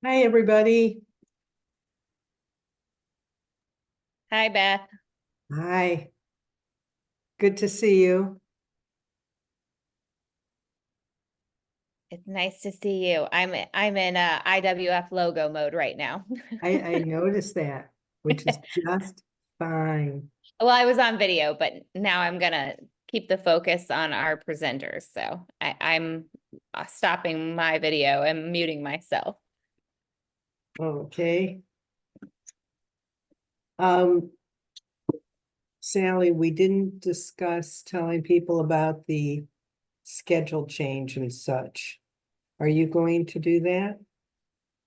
Hi, everybody. Hi, Beth. Hi. Good to see you. It's nice to see you. I'm in IWF logo mode right now. I noticed that, which is just fine. Well, I was on video, but now I'm gonna keep the focus on our presenters. So I'm stopping my video and muting myself. Okay. Sally, we didn't discuss telling people about the schedule change and such. Are you going to do that?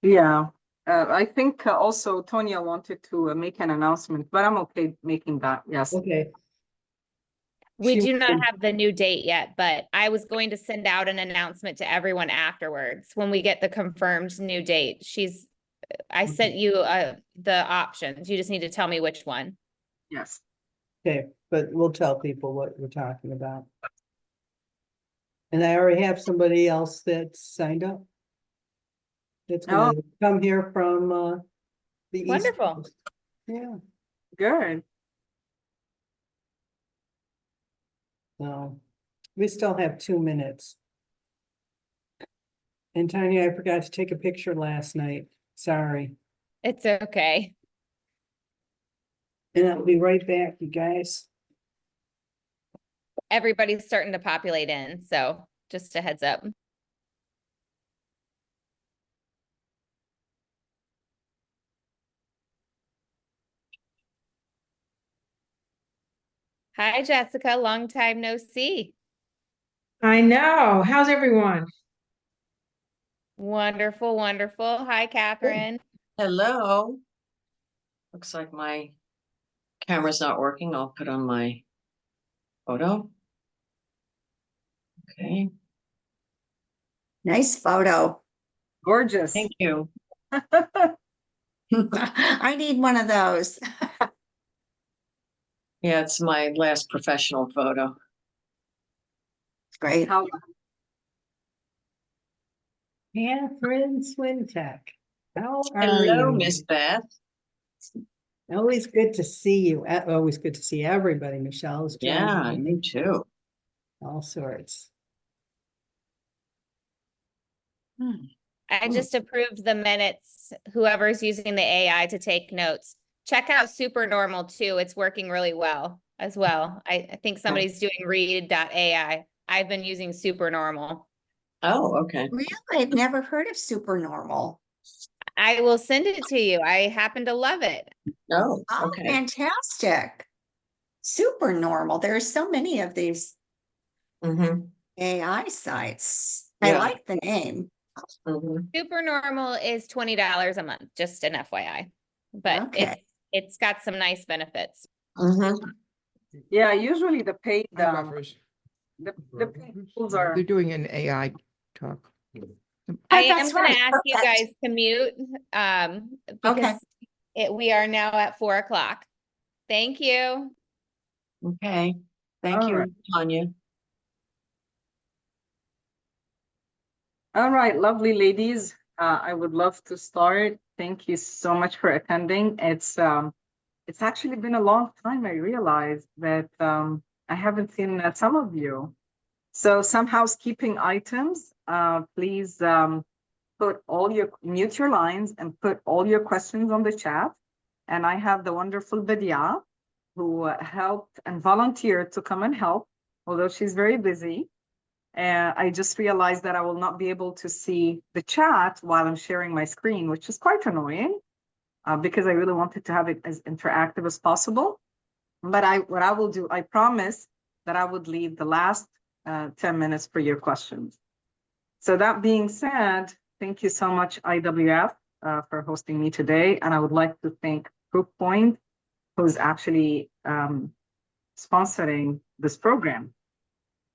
Yeah, I think also Tonya wanted to make an announcement, but I'm okay making that, yes. Okay. We She do not wanted- have the new date yet, but I was going to send out an announcement to everyone afterwards when we get the confirmed new date. I sent you the options. You just need to tell me which one. Yes. Okay, but we'll tell people what we're talking about. And I already have somebody else that's signed up. That's gonna come here from the East Wonderful. Coast. Yeah, Good. so we still have 2 minutes. And Tanya, I forgot to take a picture last night. Sorry. It's okay. And I'll be right back, you guys. Everybody's starting to populate in, so just a heads up. Hi, Jessica. Long time no see. I know. How's everyone? Wonderful, wonderful. Hi, Catherine. Hello. Looks like my camera's not working. I'll put on my photo. Okay, Nice photo. Gorgeous. thank you. I need one of those. Yeah, it's my last professional photo. Great. How, Catherine Swintek. How are Hello, you? Miss Beth. Always good to see you. Always good to see everybody. Michelle's Yeah, joining me. you too. All sorts. I just approved the minutes, whoever's using the AI to take notes. Check out Supernormal too. It's working really well as well. I think somebody's doing read.ai. I've been using Supernormal. Oh, okay. Really? I've never heard of Supernormal. I will send it to you. I happen to love it. Oh, Oh, okay. fantastic. Supernormal. There are so many of these Mm-hmm. AI sites. Yeah. I like the name. Mm-hmm. Supernormal is $20 a month, just an FYI. But Okay. it's got some nice benefits. Mm-hmm. yeah, usually the paid, Buffers. the paid tools are, They're doing an AI talk. I am that's going to right. ask you Perfect. guys to mute Okay. because we are now at 4:00. Thank you. Okay. Thank All you, right. Tanya. all right, lovely ladies. I would love to start. Thank you so much for attending. It's actually been a long time. I realized that I haven't seen some of you. So some housekeeping items. Please mute your lines and put all your questions on the chat. And I have the wonderful Badia who helped and volunteered to come and help, although she's very busy. And I just realized that I will not be able to see the chat while I'm sharing my screen, which is quite annoying because I really wanted to have it as interactive as possible. But what I will do, I promise that I would leave the last 10 minutes for your questions. So that being said, thank you so much, IWF, for hosting me today. And I would like to thank Proofpoint, who's actually sponsoring this program.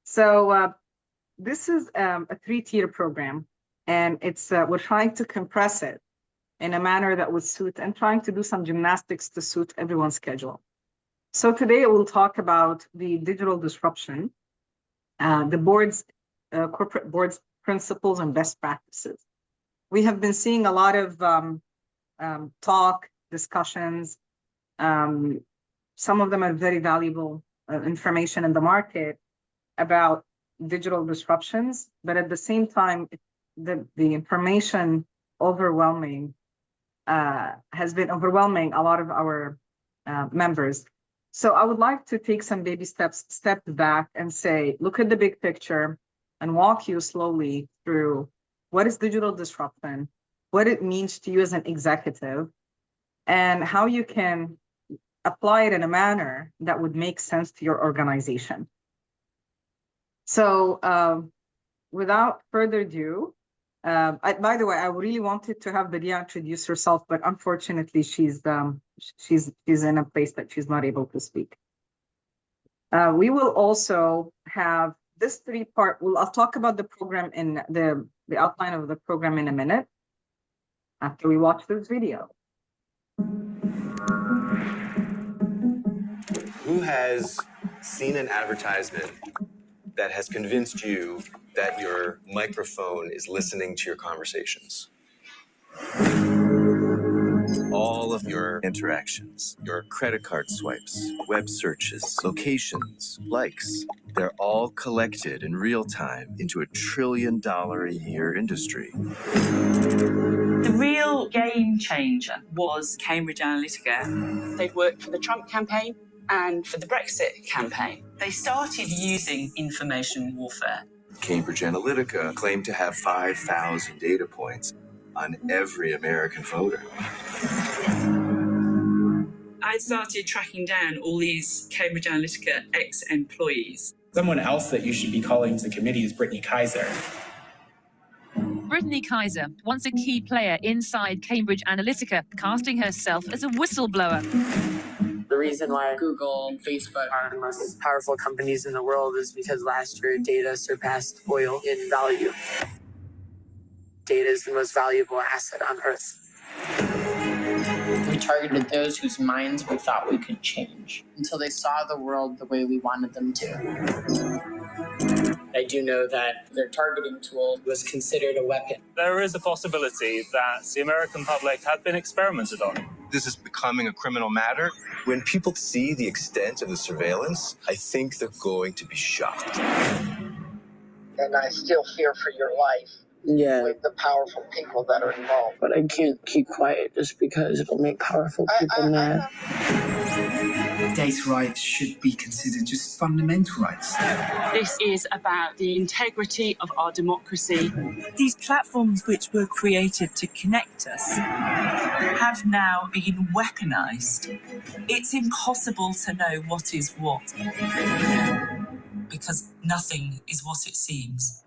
So this is a 3-tier program, and it's we're trying to compress it in a manner that would suit and trying to do some gymnastics to suit everyone's schedule. So today we'll talk about the digital disruption, the corporate board's principles and best practices. we have been seeing a lot of talk, discussions. Some of them are very valuable information in the market about digital disruptions, but at the same time, the information overwhelming has been overwhelming a lot of our members. So I would like to take some baby steps, step back and say, look at the big picture and walk you slowly through what is digital disruption, what it means to you as an executive, and how you can apply it in a manner that would make sense to your organization. So without further ado, by the way, I really wanted to have Badia introduce herself, but unfortunately she's in a place that she's not able to speak. We will also have this three-part. I'll talk about the program in the outline of the program in a minute after we watch this video. Who has seen an advertisement that has convinced you that your microphone is listening to your conversations? All of your interactions, your credit card swipes, web searches, locations, likes, they're all collected in real time into a $1 trillion a year industry. The real game changer was Cambridge Analytica. They've worked for the Trump campaign and for the Brexit campaign. They started using information warfare. Cambridge Analytica claimed to have 5,000 data points on every American voter. I started tracking down all these Cambridge Analytica ex-employees. Someone else that you should be calling to the committee is Brittany Kaiser. Brittany Kaiser, once a key player inside Cambridge Analytica, casting herself as a whistleblower. The reason why Google and Facebook are the most powerful companies in the world is because last year data surpassed oil in value. Data is the most valuable asset on Earth. We targeted those whose minds we thought we could change until they saw the world the way we wanted them to. I do know that their targeting tool was considered a weapon. There is a possibility that the American public had been experimented on. This is becoming a criminal matter. When people see the extent of the surveillance, I think they're going to be shocked. And I still fear for your life. Yeah. With the powerful people that are involved. But I can't keep quiet just because it'll make powerful people mad. Data rights should be considered just fundamental rights. This is about the integrity of our democracy. These platforms which were created to connect us have now been weaponized. It's impossible to know what is what, because nothing is what it seems.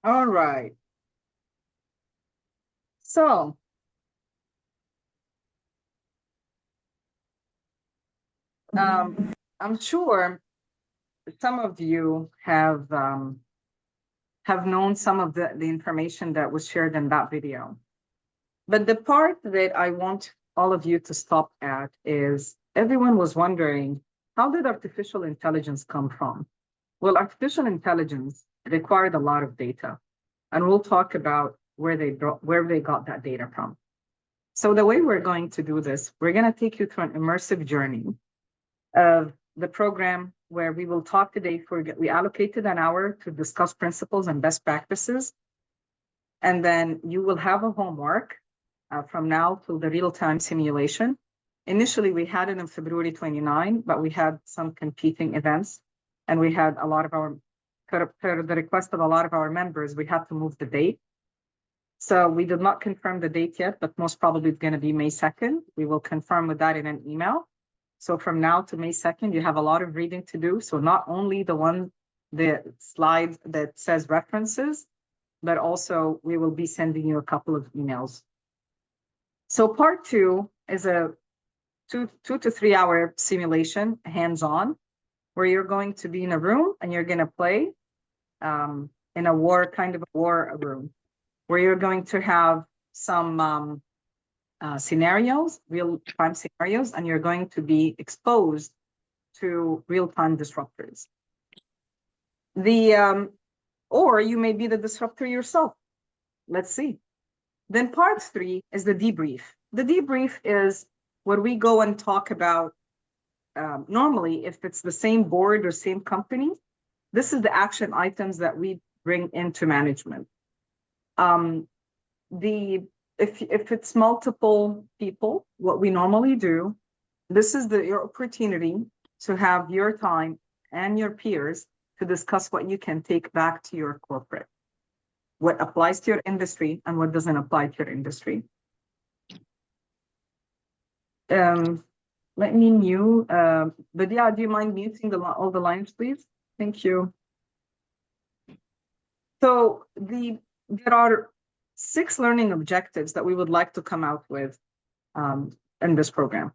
All right. So I'm sure some of you have known some of the information that was shared in that video. But the part that I want all of you to stop at is everyone was wondering, how did artificial intelligence come from? Well, artificial intelligence required a lot of data, and we'll talk about where they got that data from. So the way we're going to do this, we're going to take you through an immersive journey of the program where we will talk today. We allocated an hour to discuss principles and best practices. And then you will have a homework from now till the real-time simulation. Initially, we had it on February 29, but we had some competing events, and we had a lot of our, per the request of a lot of our members, we had to move the date. So we did not confirm the date yet, but most probably it's going to be May 2nd. We will confirm with that in an email. So from now to May 2nd, you have a lot of reading to do. So not only the slide that says references, but also we will be sending you a couple of emails. So part 2 is a 2 to 3 hour simulation, hands-on, where you're going to be in a room and you're going to play in a war room, where you're going to have some scenarios, real-time scenarios, and you're going to be exposed to real-time disruptors. Or you may be the disruptor yourself. Let's see. Then part 3 is the debrief. The debrief is where we go and talk about, normally, if it's the same board or same company, this is the action items that we bring into management. If it's multiple people, what we normally do, this is your opportunity to have your time and your peers to discuss what you can take back to your corporate, what applies to your industry and what doesn't apply to your industry. Let me mute, but yeah, do you mind muting all the lines, please? Thank you. So there are 6 learning objectives that we would like to come out with in this program.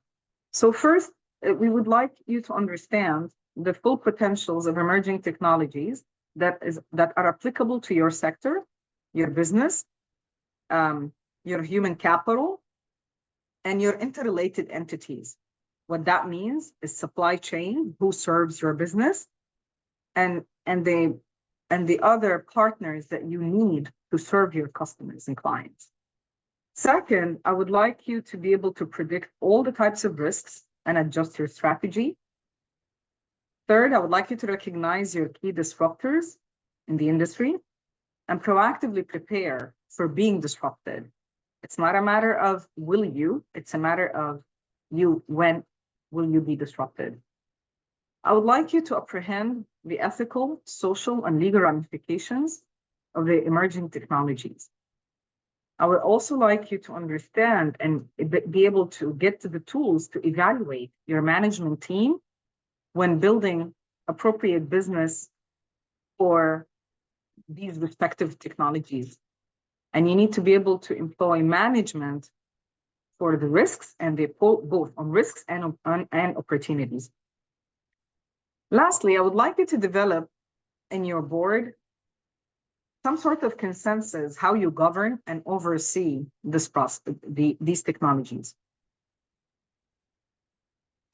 So first, we would like you to understand the full potentials of emerging technologies that are applicable to your sector, your business, your human capital, and your interrelated entities. What that means is supply chain, who serves your business, and the other partners that you need to serve your customers and clients. Second, I would like you to be able to predict all the types of risks and adjust your strategy. Third, I would like you to recognize your key disruptors in the industry and proactively prepare for being disrupted. It's not a matter of will you, it's a matter of when will you be disrupted. I would like you to apprehend the ethical, social, and legal ramifications of the emerging technologies. I would also like you to understand and be able to get to the tools to evaluate your management team when building appropriate business for these respective technologies. And you need to be able to employ management for the risks and both on risks and opportunities. Lastly, I would like you to develop in your board some sort of consensus how you govern and oversee this process, these technologies.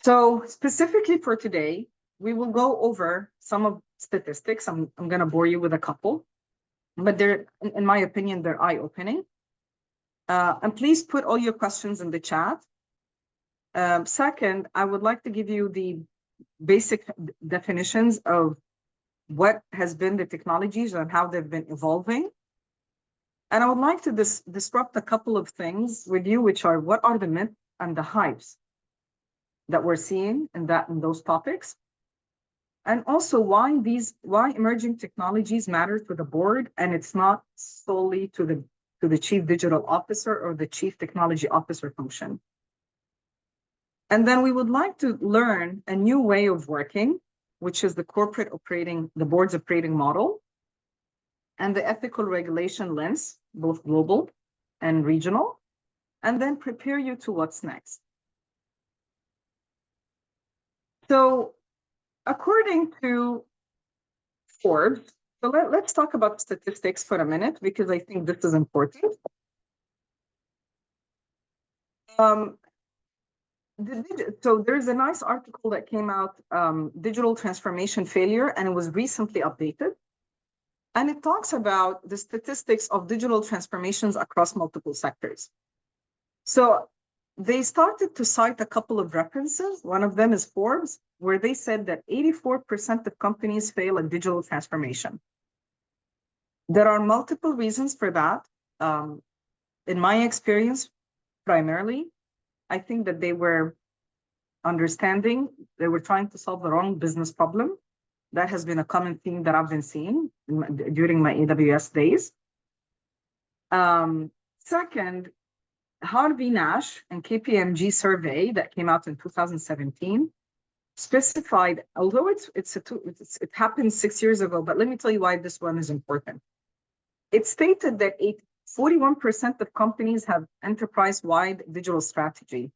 So specifically for today, we will go over some of statistics. I'm going to bore you with a couple, but they're, in my opinion, they're eye-opening. And please put all your questions in the chat. Second, I would like to give you the basic definitions of what has been the technologies and how they've been evolving. And I would like to disrupt a couple of things with you, which are what are the myths and the hypes that we're seeing in those topics. And also why emerging technologies matter to the board, and it's not solely to the chief digital officer or the chief technology officer function. And then we would like to learn a new way of working, which is the board's operating model, and the ethical regulation lens, both global and regional, and then prepare you to what's next. So according to Forbes, so let's talk about statistics for a minute, because I think this is important. So there's a nice article that came out, Digital Transformation Failure, and it was recently updated. And it talks about the statistics of digital transformations across multiple sectors. So they started to cite a couple of references. One of them is Forbes, where they said that 84% of companies fail at digital transformation. There are multiple reasons for that. In my experience, primarily, I think that they were they were trying to solve the wrong business problem. That has been a common theme that I've been seeing during my AWS days. Second, Harvey Nash and KPMG survey that came out in 2017 specified, although it happened 6 years ago, but let me tell you why this one is important. It stated that 41% of companies have enterprise-wide digital strategy,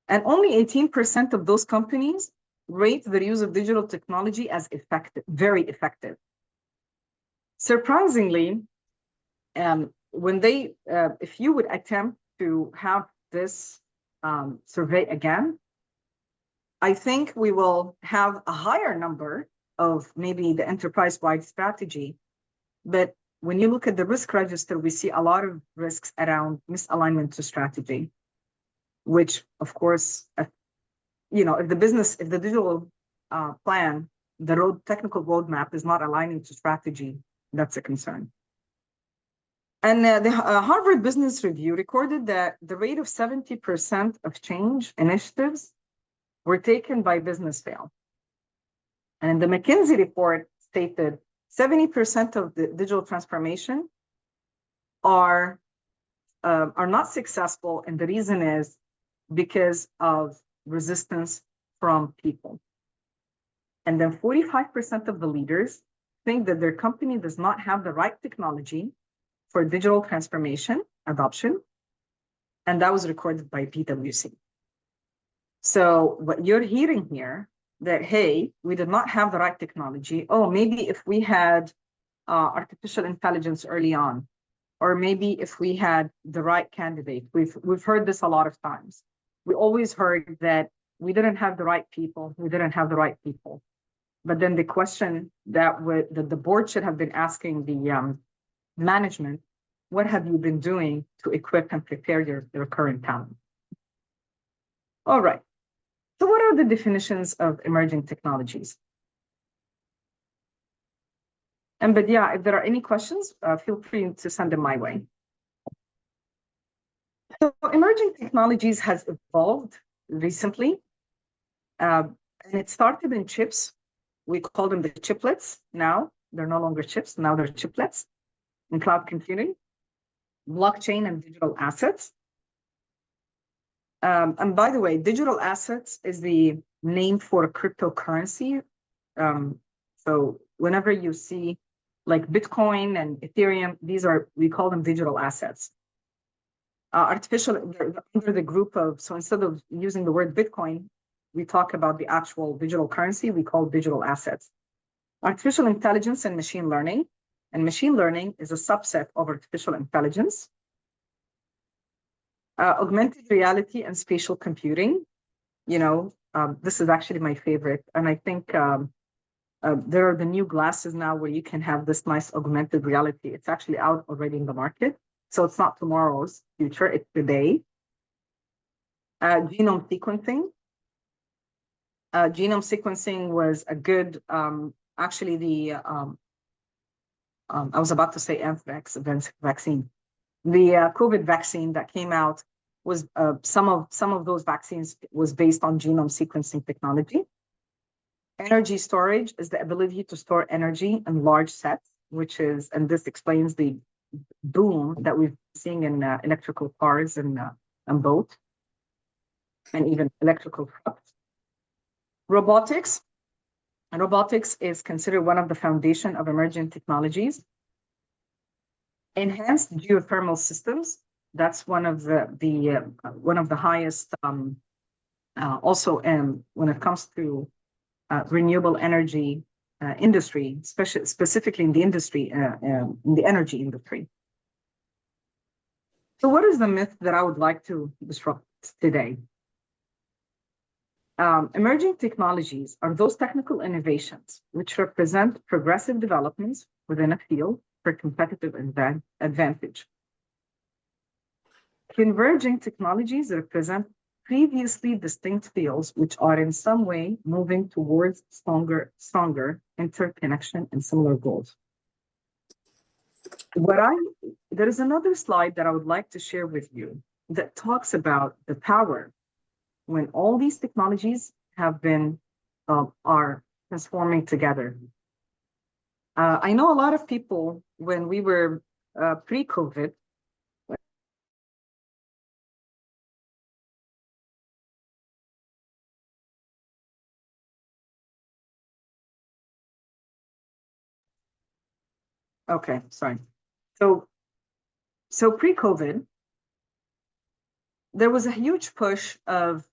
and only 18% of those companies rate the use of digital technology as effective, very effective. Surprisingly, if you would attempt to have this survey again, I think we will have a higher number of maybe the enterprise-wide strategy. But when you look at the risk register, we see a lot of risks around misalignment to strategy, which of course, you know, if the digital plan, the technical roadmap is not aligning to strategy, that's a concern. And the Harvard Business Review recorded that the rate of 70% of change initiatives were taken by business fail. And the McKinsey report stated 70% of the digital transformation are not successful, and the reason is because of resistance from people. And then 45% of the leaders think that their company does not have the right technology for digital transformation adoption, and that was recorded by PwC. So what you're hearing here, that, hey, we did not have the right technology. Oh, maybe if we had artificial intelligence early on, or maybe if we had the right candidate. We've heard this a lot of times. We always heard that we didn't have the right people. We didn't have the right people. But then the question that the board should have been asking the management, what have you been doing to equip and prepare your current talent? All right. So what are the definitions of emerging technologies? But yeah, if there are any questions, feel free to send them my way. So emerging technologies has evolved recently, and it started in chips. We call them the chiplets now. They're no longer chips, now they're chiplets in cloud computing, blockchain, and digital assets. And by the way, digital assets is the name for a cryptocurrency. So whenever you see like Bitcoin and Ethereum, we call them digital assets. They're under the group of, so instead of using the word Bitcoin, we talk about the actual digital currency, we call digital assets. Artificial intelligence and machine learning. And machine learning is a subset of artificial intelligence. Augmented reality and spatial computing. You know, this is actually my favorite. And I think there are the new glasses now where you can have this nice augmented reality. It's actually out already in the market. So it's not tomorrow's future, it's today. Genome sequencing. Genome sequencing was a good, actually the, I was about to say anthrax vaccine. The COVID vaccine that came out was, some of those vaccines was based on genome sequencing technology. Energy storage is the ability to store energy in large sets, which is, and this explains the boom that we've seen in electrical cars and boats, and even electrical trucks. Robotics. And robotics is considered one of the foundation of emerging technologies. Enhanced geothermal systems. That's one of the highest. Also, when it comes to renewable energy industry, specifically in the industry, in the energy industry. So, what is the myth that I would like to disrupt today? Emerging technologies are those technical innovations which represent progressive developments within a field for competitive advantage. Converging technologies represent previously distinct fields which are in some way moving towards stronger interconnection and similar goals. There is another slide that I would like to share with you that talks about the power when all these technologies have been, are transforming together. I know a lot of people, when we were pre-COVID, okay, sorry. So pre-COVID, there was a huge push of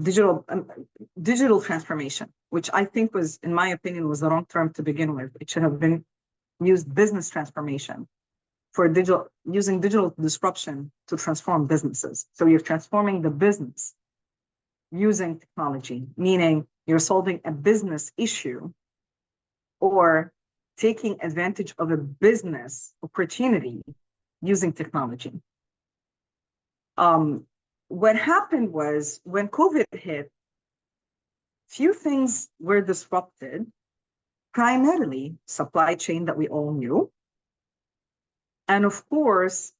digital transformation, which I think was, in my opinion, was the wrong term to begin with. It should have been used business transformation. for using digital disruption to transform businesses. So you're transforming the business using technology, meaning you're solving a business issue or taking advantage of a business opportunity using technology. What happened was when COVID hit, few things were disrupted, primarily supply chain that we all knew. And of course,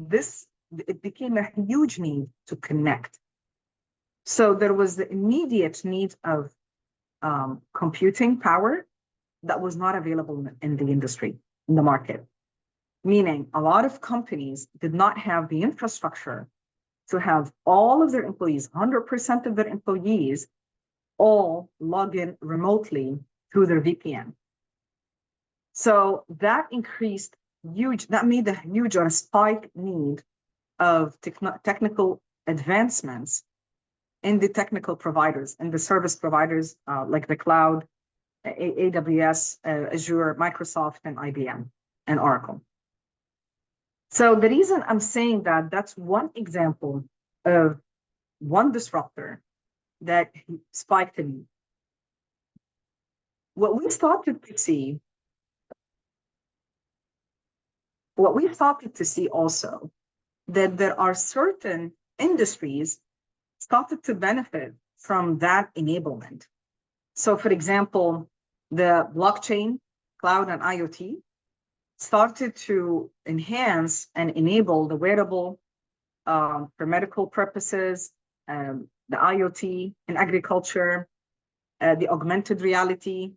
it became a huge need to connect. So there was the immediate need of computing power that was not available in the industry, in the market. Meaning a lot of companies did not have the infrastructure to have all of their employees, 100% of their employees, all log in remotely through their VPN. So that made a huge or a spike need of technical advancements in the technical providers and the service providers like the cloud, AWS, Azure, Microsoft, and IBM, and Oracle. So the reason I'm saying that, that's one example of one disruptor that spiked a need. What we started to see also, that there are certain industries started to benefit from that enablement. So for example, the blockchain, cloud, and IoT started to enhance and enable the wearable for medical purposes, the IoT in agriculture, the augmented reality,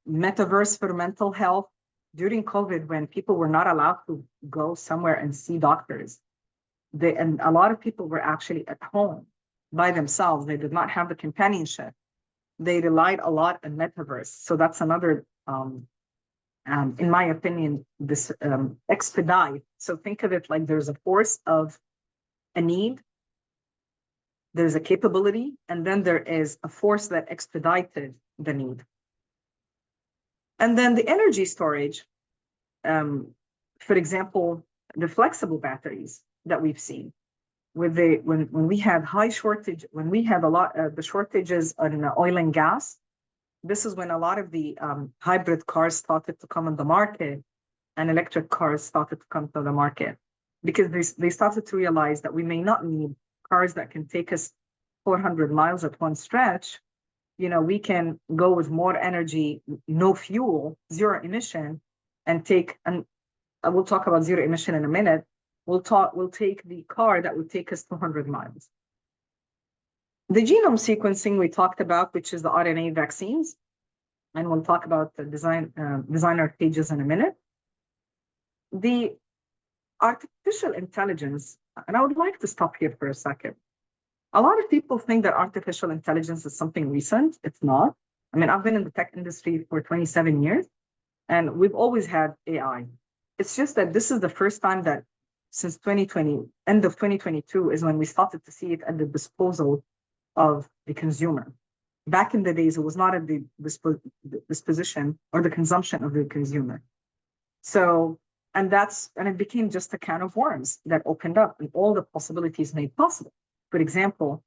metaverse for mental health. During COVID, when people were not allowed to go somewhere and see doctors, and a lot of people were actually at home by themselves. They did not have the companionship. They relied a lot on metaverse. So that's another, in my opinion, this expedite. So think of it like there's a force of a need, there's a capability, and then there is a force that expedited the need. And then the energy storage, for example, the flexible batteries that we've seen, with when we had the shortages on oil and gas, this is when a lot of the hybrid cars started to come on the market, and electric cars started to come to the market, because they started to realize that we may not need cars that can take us 400 miles at one stretch. We can go with more energy, no fuel, zero emission, and I will talk about zero emission in a minute. We'll take the car that would take us 200 miles. The genome sequencing we talked about, which is the RNA vaccines, and we'll talk about the designer pages in a minute. The artificial intelligence, and I would like to stop here for a second. A lot of people think that artificial intelligence is something recent. It's not. I mean, I've been in the tech industry for 27 years, and we've always had AI. It's just that this is the first time that since 2020, end of 2022, is when we started to see it at the disposal of the consumer. Back in the days, it was not at the disposition or the consumption of the consumer. So, and it became just a can of worms that opened up, and all the possibilities made possible. For example,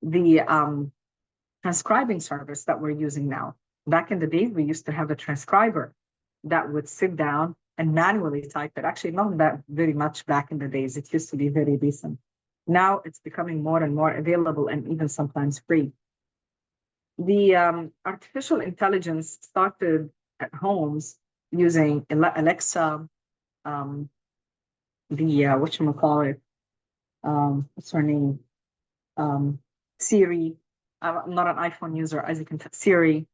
the transcribing service that we're using now. Back in the days, we used to have a transcriber that would sit down and manually type it. Actually, not that very much back in the days. It used to be very decent. Now it's becoming more and more available, and even sometimes free. The artificial intelligence started at homes using Alexa, whatchamacallit, what's her name? Siri. I'm not an iPhone user, as you can tell, Siri,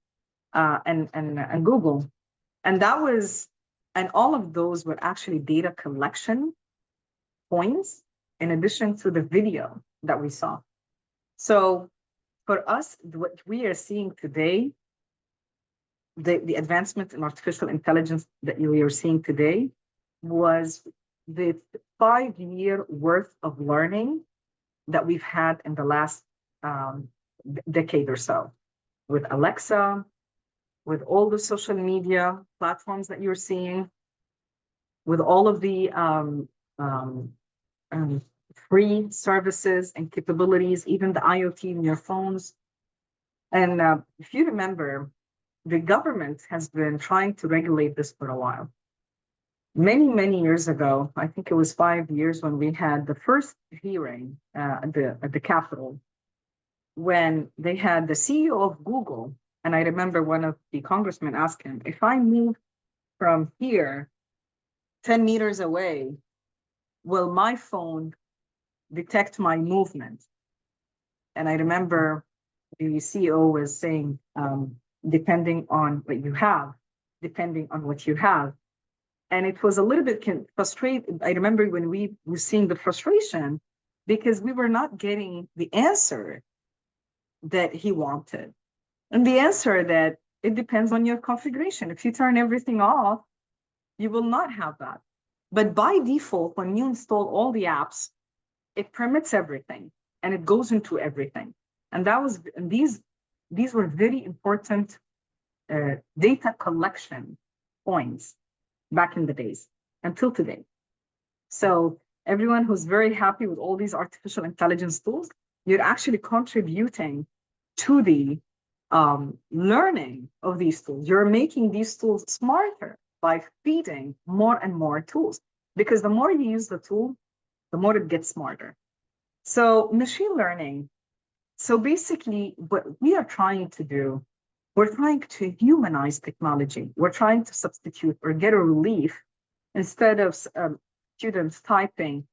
and Google. And all of those were actually data collection points in addition to the video that we saw. So for us, what we are seeing today, the advancement in artificial intelligence that we are seeing today was the 5-year worth of learning that we've had in the last decade or so, with Alexa, with all the social media platforms that you're seeing, with all of the free services and capabilities, even the IoT in your phones. And if you remember, the government has been trying to regulate this for a while. Many, many years ago, I think it was 5 years when we had the first hearing at the Capitol, when they had the CEO of Google, and I remember one of the congressmen asked him, if I move from here 10 meters away, will my phone detect my movement? And I remember the CEO was saying, depending on what you have, And it was a little bit frustrating. I remember when we were seeing the frustration because we were not getting the answer that he wanted. And the answer that it depends on your configuration. If you turn everything off, you will not have that. But by default, when you install all the apps, it permits everything and it goes into everything. And these were very important data collection points back in the days until today. So everyone who's very happy with all these artificial intelligence tools, you're actually contributing to the learning of these tools. You're making these tools smarter by feeding more and more tools, because the more you use the tool, the more it gets smarter. So machine learning. So basically what we are trying to do, we're trying to humanize technology. We're trying to substitute or get a relief instead of students typing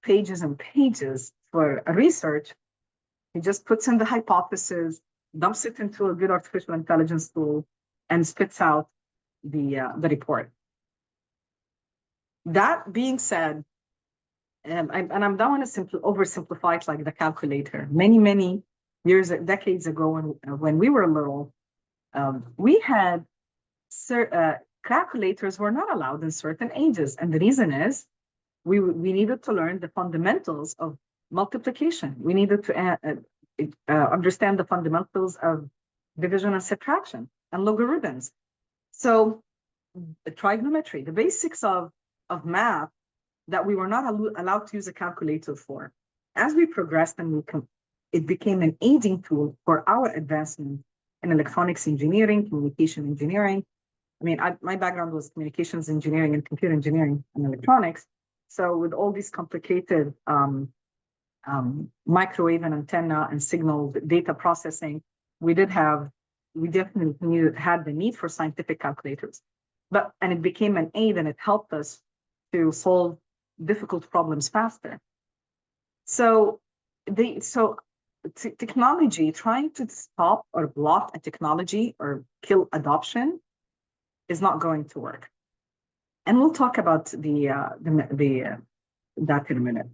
pages and pages for research. He just puts in the hypothesis, dumps it into a good artificial intelligence tool, and spits out the report. That being said, and I don't want to oversimplify it like the calculator. Many years, decades ago, when we were little, we had calculators were not allowed in certain ages, and the reason is we needed to learn the fundamentals of multiplication. We needed to understand the fundamentals of division and subtraction and logarithms. So trigonometry, the basics of math that we were not allowed to use a calculator for. As we progressed and it became an aiding tool for our advancement in electronics engineering, communication engineering. I mean, my background was communications engineering and computer engineering and electronics. So with all these complicated microwave and antenna and signal data processing, we definitely had the need for scientific calculators. And it became an aid, and it helped us to solve difficult problems faster. So technology, trying to stop or block a technology or kill adoption is not going to work. And we'll talk about that in a minute.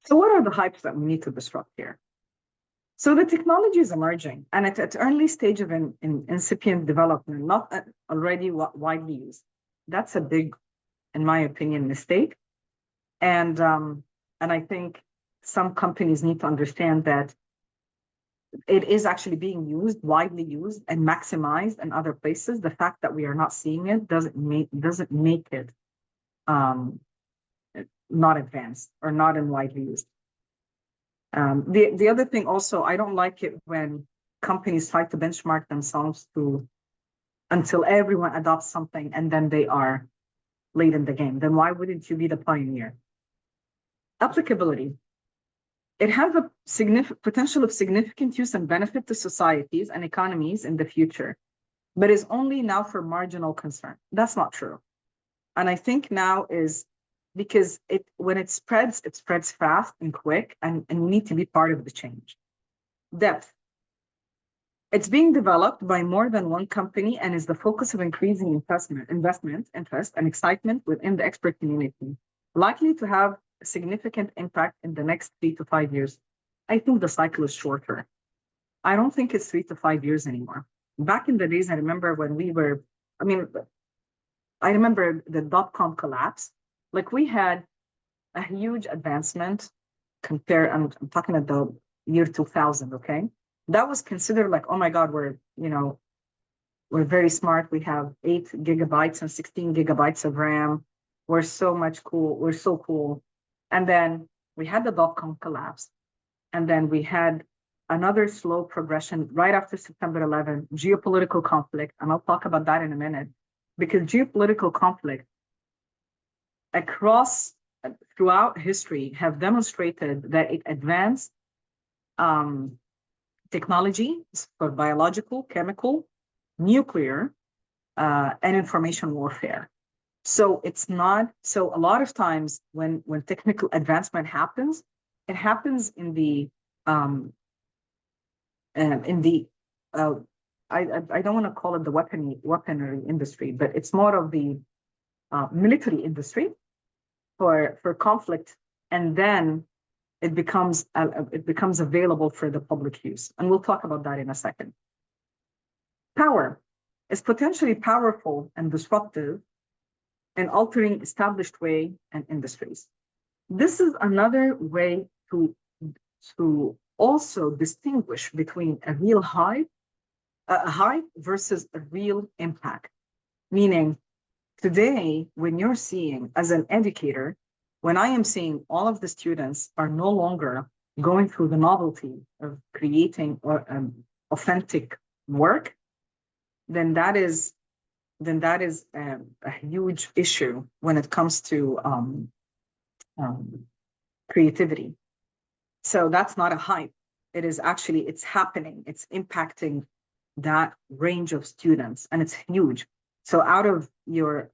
So what are the hypes that we need to disrupt here? So the technology is emerging, and it's at early stage of incipient development, not already widely used. That's a big, in my opinion, mistake. And I think some companies need to understand that it is actually being used, widely used, and maximized in other places. The fact that we are not seeing it doesn't make it not advanced or not in widely used. The other thing also, I don't like it when companies try to benchmark themselves until everyone adopts something and then they are late in the game. Then why wouldn't you be the pioneer? Applicability. It has a potential of significant use and benefit to societies and economies in the future, but is only now for marginal concern. That's not true. And I think now is because when it spreads fast and quick, and you need to be part of the change. Depth. It's being developed by more than one company and is the focus of increasing investment, interest, and excitement within the expert community, likely to have a significant impact in the next 3 to 5 years. I think the cycle is shorter. I don't think it's 3 to 5 years anymore. Back in the days, I remember when I remember the dot-com collapse. Like, we had a huge advancement compared, I'm talking about the year 2000, okay? That was considered like, oh my God, we're, we're very smart. We have 8 gigabytes and 16 gigabytes of RAM. We're so cool. We're so cool. And then we had the dot-com collapse. And then we had another slow progression right after September 11, geopolitical conflict. And I'll talk about that in a minute, because geopolitical conflict throughout history have demonstrated that it advanced technology for biological, chemical, nuclear, and information warfare. So it's not, so a lot of times when technical advancement happens, it happens in the I don't want to call it the weaponry industry, but it's more of the military industry for conflict, and then it becomes available for the public use. And we'll talk about that in a second. Power is potentially powerful and disruptive and altering established way and industries. This is another way to also distinguish between a real hype versus a real impact. Meaning, today, when you're seeing, as an educator, when I am seeing all of the students are no longer going through the novelty of creating authentic work, then that is a huge issue when it comes to creativity. So that's not a hype. It is actually, it's happening. It's impacting that range of students, and it's huge. So out of your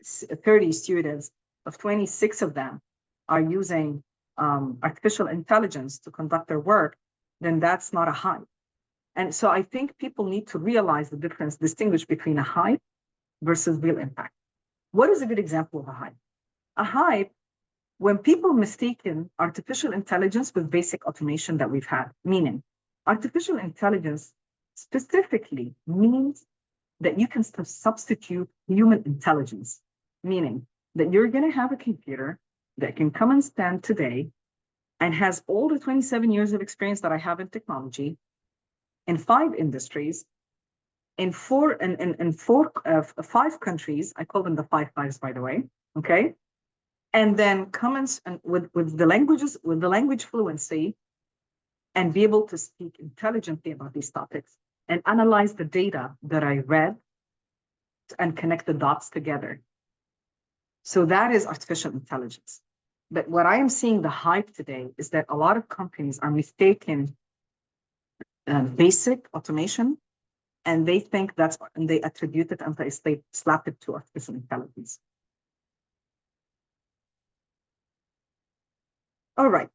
30 students, of 26 of them are using artificial intelligence to conduct their work, then that's not a hype. And so I think people need to realize the difference, distinguish between a hype versus real impact. What is a good example of a hype? A hype, when people mistaken artificial intelligence with basic automation that we've had, meaning artificial intelligence specifically means that you can substitute human intelligence, meaning that you're going to have a computer that can come and stand today and has all the 27 years of experience that I have in technology in 5 industries, in 5 countries. I call them the 5 fives, by the way. Okay. And then come and with the language fluency, and be able to speak intelligently about these topics and analyze the data that I read and connect the dots together. So that is artificial intelligence. But what I am seeing the hype today is that a lot of companies are mistaken basic automation, and they think and they attribute it and they slap it to artificial intelligence. All right.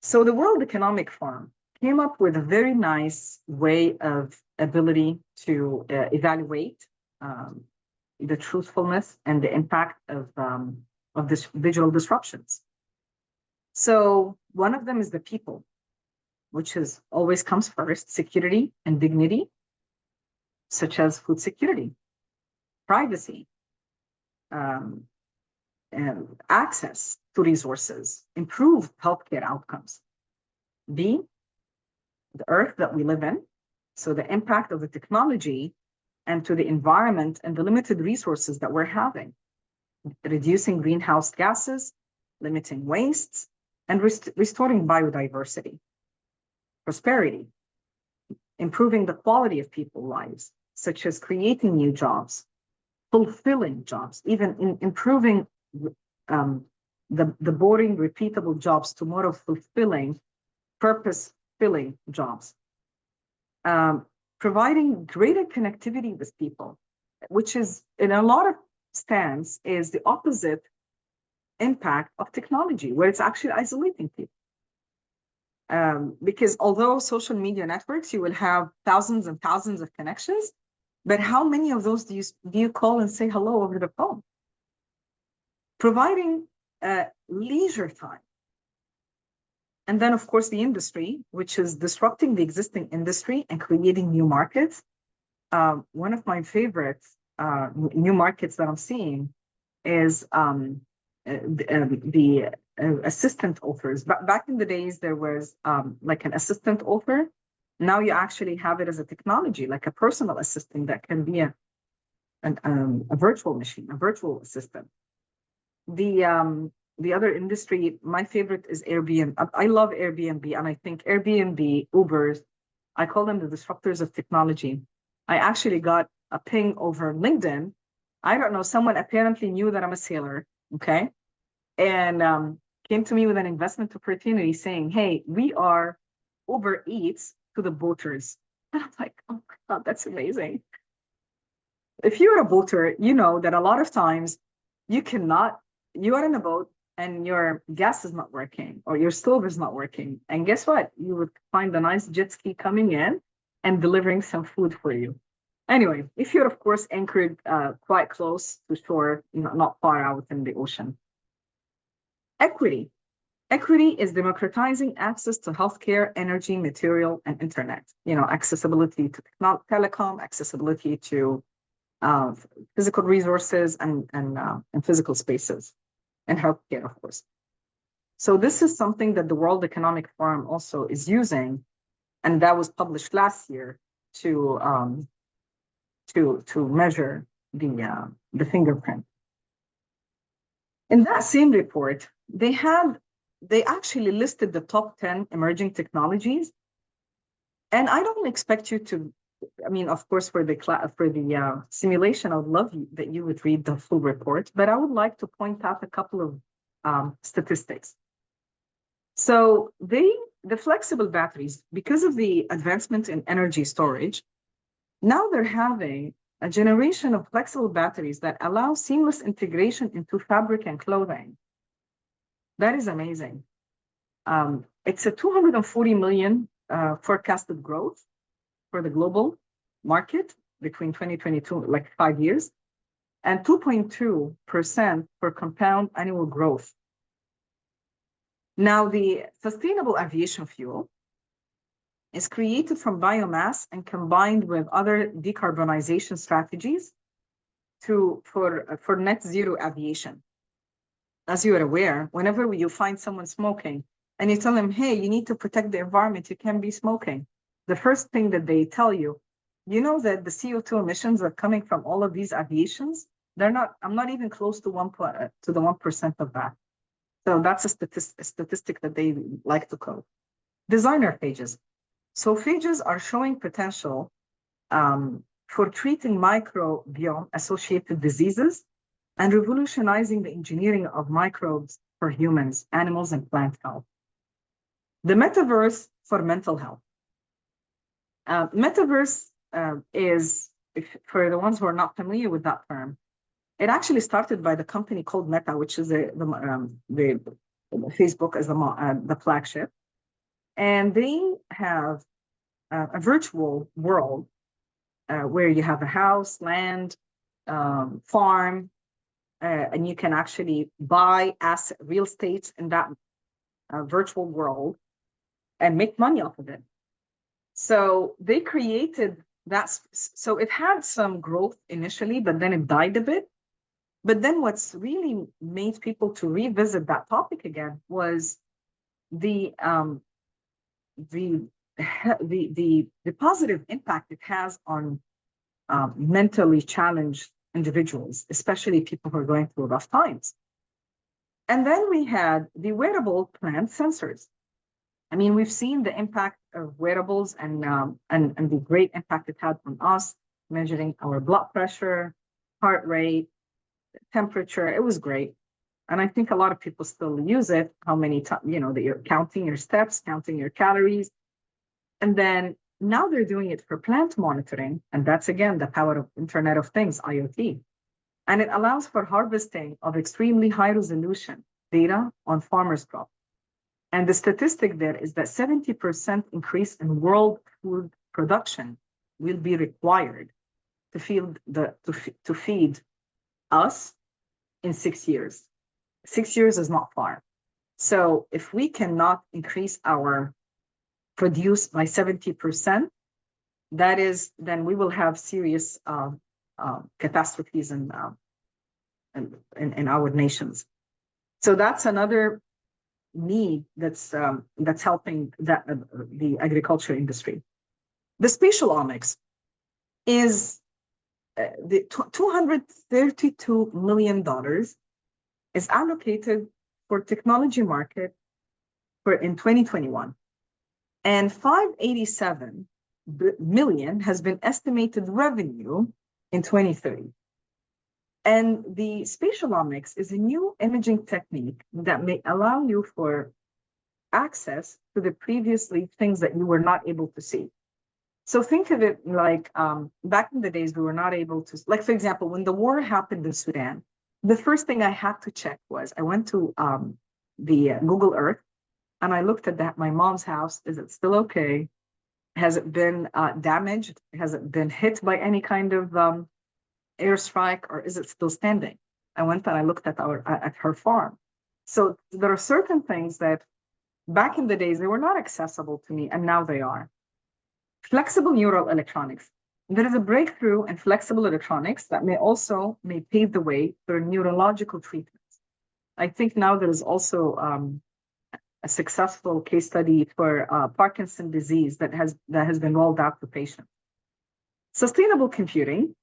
So the World Economic Forum came up with a very nice way of ability to evaluate the truthfulness and the impact of this digital disruptions. So one of them is the people, which is always comes first: security and dignity, such as food security, privacy, and access to resources, improved healthcare outcomes. B, the earth that we live in, so the impact of the technology and to the environment and the limited resources that we're having, reducing greenhouse gases, limiting wastes, and restoring biodiversity. Prosperity, improving the quality of people's lives, such as creating new jobs, fulfilling jobs, even improving the boring, repeatable jobs to more of fulfilling, purpose-filling jobs. Providing greater connectivity with people, which is, in a lot of stands, is the opposite impact of technology, where it's actually isolating people. Because although social media networks, you will have thousands and thousands of connections, but how many of those do you call and say hello over the phone? Providing leisure time. And then, of course, the industry, which is disrupting the existing industry and creating new markets. One of my favorite new markets that I'm seeing is the assistant authors. Back in the days, there was like an assistant author Now you actually have it as a technology, like a personal assistant that can be a virtual machine, a virtual assistant. The other industry, my favorite is Airbnb. I love Airbnb, and I think Airbnb, Ubers, I call them the disruptors of technology. I actually got a ping over LinkedIn. I don't know, someone apparently knew that I'm a sailor, okay? And came to me with an investment opportunity saying, hey, we are Uber Eats to the boaters. And I'm like, oh my God, that's amazing. If you're a boater, you know that a lot of times you are in a boat and your gas is not working or your stove is not working. And guess what? You would find a nice jet ski coming in and delivering some food for you. Anyway, if you're, of course, anchored quite close to shore, not far out in the ocean. Equity. Equity is democratizing access to healthcare, energy, material, and internet. Accessibility to telecom, accessibility to physical resources and physical spaces, and healthcare, of course. So this is something that the World Economic Forum also is using, and that was published last year to measure the fingerprint. In that same report, they actually listed the top 10 emerging technologies, and I don't expect you to. I mean, of course, for the simulation, I would love that you would read the full report, but I would like to point out a couple of statistics. So the flexible batteries, because of the advancement in energy storage, now they're having a generation of flexible batteries that allow seamless integration into fabric and clothing. That is amazing. It's a 240 million forecasted growth for the global market between 2022, like 5 years, and 2.2% for compound annual growth. Now, the sustainable aviation fuel is created from biomass and combined with other decarbonization strategies for net zero aviation. As you are aware, whenever you find someone smoking and you tell them, hey, you need to protect the environment, you can't be smoking. The first thing that they tell you, that the CO2 emissions are coming from all of these aviations. I'm not even close to the 1% of that. So that's a statistic that they like to quote. Designer phages. So phages are showing potential for treating microbiome-associated diseases and revolutionizing the engineering of microbes for humans, animals, and plant health. The metaverse for mental health. Metaverse is, for the ones who are not familiar with that term, it actually started by the company called Meta, which is the Facebook as the flagship. And they have a virtual world where you have a house, land, farm, and you can actually buy real estate in that virtual world and make money off of it. So they created that. So it had some growth initially, but then it died a bit. But then what's really made people to revisit that topic again was the positive impact it has on mentally challenged individuals, especially people who are going through rough times. And then we had the wearable plant sensors. I mean, we've seen the impact of wearables and the great impact it had on us, measuring our blood pressure, heart rate, temperature. It was great. And I think a lot of people still use it. How many times, that you're counting your steps, counting your calories. And then now they're doing it for plant monitoring. And that's, again, the power of Internet of Things, IoT. And it allows for harvesting of extremely high resolution data on farmers' crops. And the statistic there is that 70% increase in world food production will be required to feed us in 6 years. 6 years is not far. So if we cannot increase our produce by 70%, then we will have serious catastrophes in our nations. So that's another need that's helping the agriculture industry. The spatial omics is the $232 million is allocated for technology market in 2021. And 587 million has been estimated revenue in 2030. And the spatial omics is a new imaging technique that may allow you for access to the previously things that you were not able to see. So think of it like back in the days, we were not able to, like, for example, when the war happened in Sudan, the first thing I had to check was I went to the Google Earth and I looked at that, my mom's house. Is it still okay? Has it been damaged? Has it been hit by any kind of airstrike, or is it still standing? I went and I looked at her farm. So there are certain things that back in the days, they were not accessible to me, and now they are. Flexible neural electronics. There is a breakthrough in flexible electronics that may pave the way for neurological treatments. I think now there is also a successful case study for Parkinson's disease that has been rolled out to patients. Sustainable computing.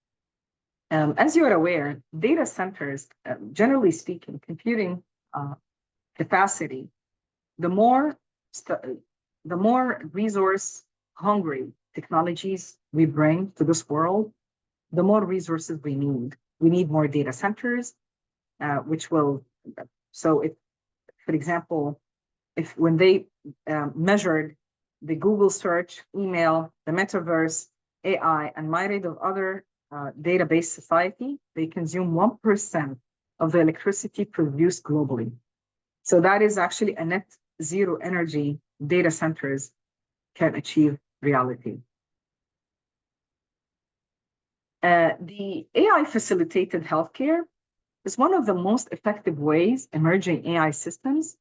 As you are aware, data centers, generally speaking, computing capacity, the more resource hungry technologies we bring to this world, the more resources we need. We need more data centers, which will, so if, for example, when they measured the Google search, email, the metaverse, AI, and myriad of other database society, they consume 1% of the electricity produced globally. So that is actually a net zero energy data centers can achieve reality. The AI facilitated healthcare is one of the most effective ways emerging AI systems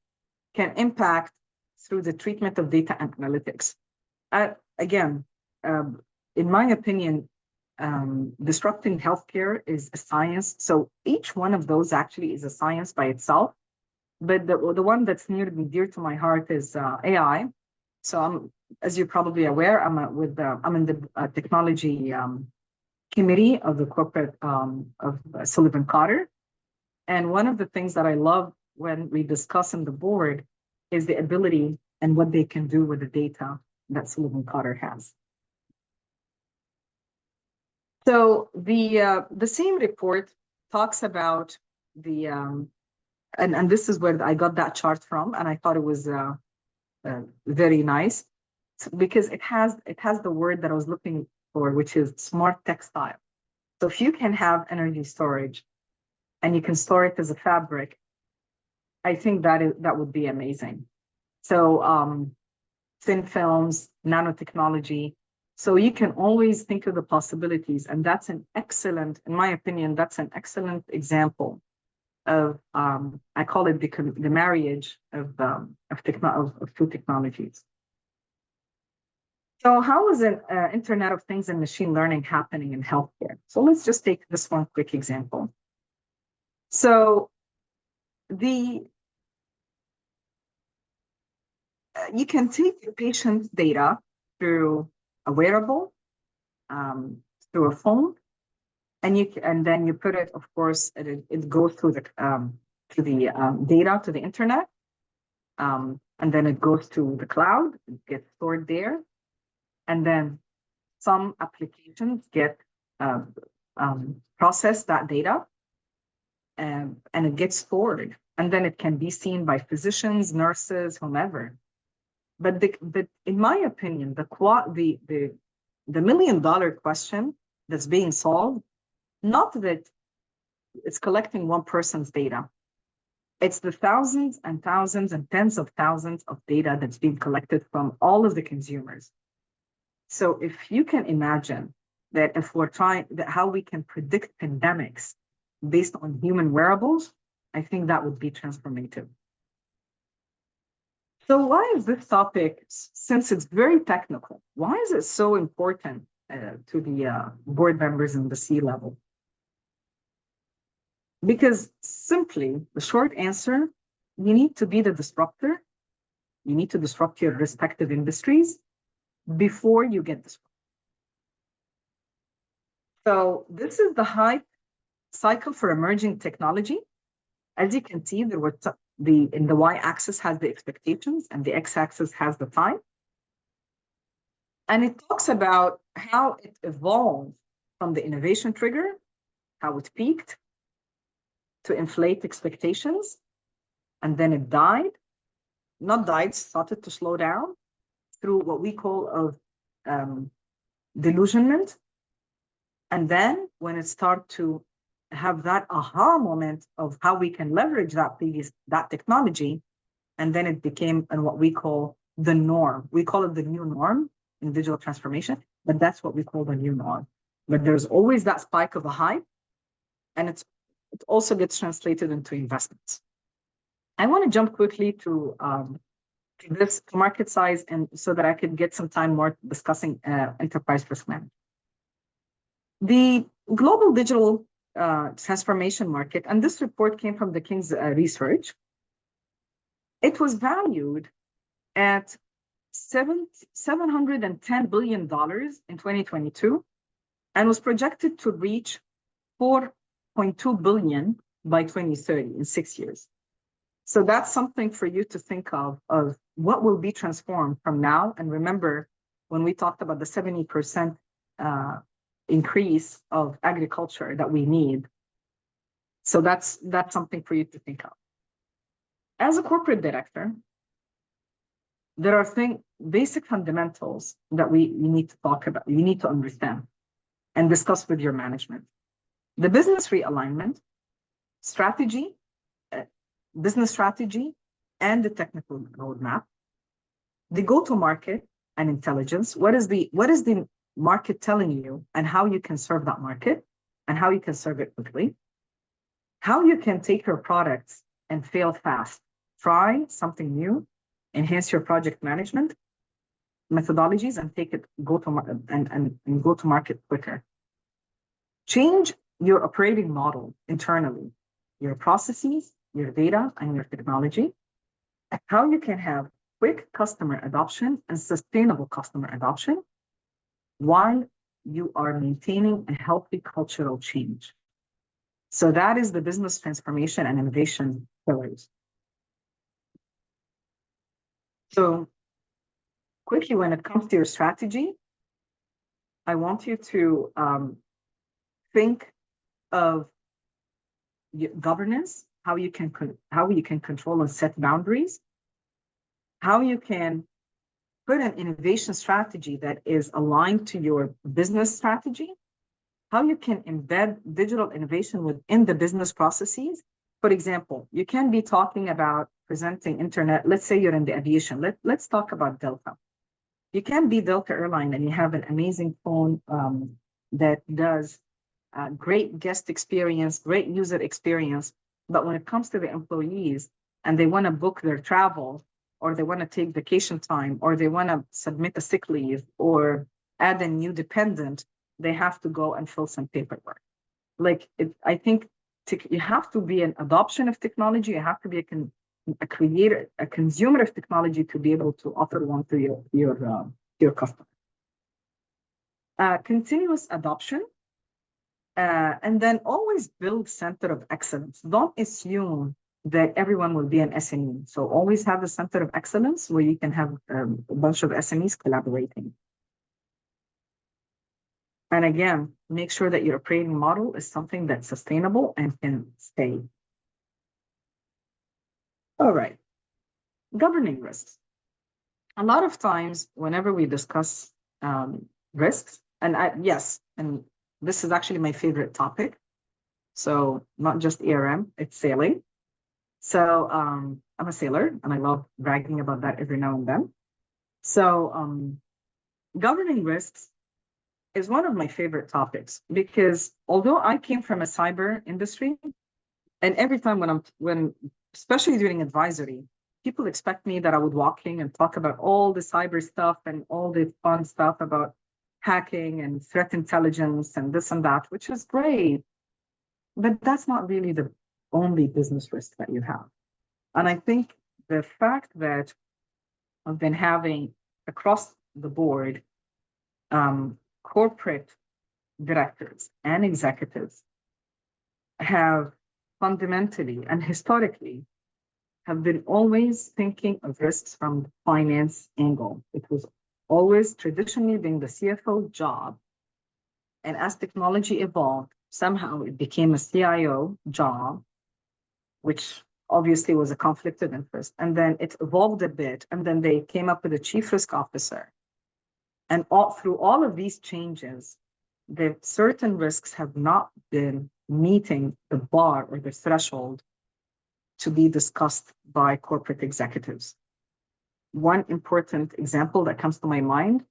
can impact through the treatment of data and analytics. Again, in my opinion, disrupting healthcare is a science. So each one of those actually is a science by itself. But the one that's near and dear to my heart is AI. So as you're probably aware, I'm in the technology committee of the corporate of Sullivan Cotter. And one of the things that I love when we discuss in the board is the ability and what they can do with the data that Sullivan Cotter has. So the same report talks about the and this is where I got that chart from, and I thought it was very nice because it has the word that I was looking for, which is smart textile. So if you can have energy storage and you can store it as a fabric, I think that would be amazing. So thin films, nanotechnology. So you can always think of the possibilities, and that's an excellent, in my opinion, that's an excellent example of I call it the marriage of two technologies. So how is an Internet of Things and machine learning happening in healthcare? So let's just take this one quick example. So you can take the patient's data through a wearable, through a phone, and then you put it, of course, it goes through the data to the internet, and then it goes to the cloud, it gets stored there, and then some applications get process that data, and it gets stored, and then it can be seen by physicians, nurses, whomever. But in my opinion, the $1 million question that's being solved, not that it's collecting one person's data. It's the thousands and thousands and tens of thousands of data that's being collected from all of the consumers. So if you can imagine that if we're trying that how we can predict pandemics based on human wearables, I think that would be transformative. So why is this topic, since it's very technical, why is it so important to the board members in the C-level? Because simply, the short answer, you need to be the disruptor. You need to disrupt your respective industries before you get disrupted. So this is the hype cycle for emerging technology. As you can see, there were in the y-axis has the expectations and the x-axis has the time. And it talks about how it evolved from the innovation trigger, how it peaked to inflate expectations, and then it died. Not died, started to slow down through what we call delusionment. And then when it started to have that aha moment of how we can leverage that technology, and then it became what we call the norm. We call it the new norm in digital transformation, but that's what we call the new norm. But there's always that spike of a hype, and it also gets translated into investments. I want to jump quickly to this market size, and so that I could get some time more discussing enterprise risk management. The global digital transformation market, and this report came from the King's Research, it was valued at $710 billion in 2022 and was projected to reach $4.2 billion by 2030 in 6 years. So that's something for you to think of what will be transformed from now. And remember, when we talked about the 70% increase of agriculture that we need. So that's something for you to think of. As a corporate director, there are basic fundamentals that you need to talk about, you need to understand and discuss with your management. The business realignment, strategy, business strategy, and the technical roadmap, the go-to-market and intelligence. What is the market telling you, and how you can serve that market, and how you can serve it quickly, how you can take your products and fail fast, try something new, enhance your project management methodologies, and take it go to market quicker. Change your operating model internally, your processes, your data, and your technology, and how you can have quick customer adoption and sustainable customer adoption while you are maintaining a healthy cultural change. So that is the business transformation and innovation pillars. So quickly, when it comes to your strategy, I want you to think of governance, how you can control and set boundaries, how you can put an innovation strategy that is aligned to your business strategy, how you can embed digital innovation within the business processes. For example, you can be talking about presenting internet. Let's say you're in the aviation. Let's talk about Delta. You can be Delta Airline and you have an amazing phone that does great guest experience, great user experience. But when it comes to the employees and they want to book their travel, or they want to take vacation time, or they want to submit a sick leave, or add a new dependent, they have to go and fill some paperwork. I think you have to be an adoption of technology. You have to be a creator, a consumer of technology to be able to offer one to your customer. Continuous adoption, and then always build center of excellence. Don't assume that everyone will be an SME. So always have a center of excellence where you can have a bunch of SMEs collaborating. And again, make sure that your operating model is something that's sustainable and can stay. All right, governing risks. A lot of times, whenever we discuss risks, and this is actually my favorite topic. So not just ERM, it's sailing. So I'm a sailor, and I love bragging about that every now and then. So governing risks is one of my favorite topics, because although I came from a cyber industry, and every time when especially during advisory, people expect me that I would walk in and talk about all the cyber stuff and all the fun stuff about hacking and threat intelligence and this and that, which is great, but that's not really the only business risk that you have. And I think the fact that I've been having across the board corporate directors and executives have fundamentally and historically have been always thinking of risks from the finance angle. It was always traditionally been the CFO job. And as technology evolved, somehow it became a CIO job, which obviously was a conflict of interest. And then it evolved a bit, and then they came up with a chief risk officer. And through all of these changes, certain risks have not been meeting the bar or the threshold to be discussed by corporate executives. One important example that comes to my mind,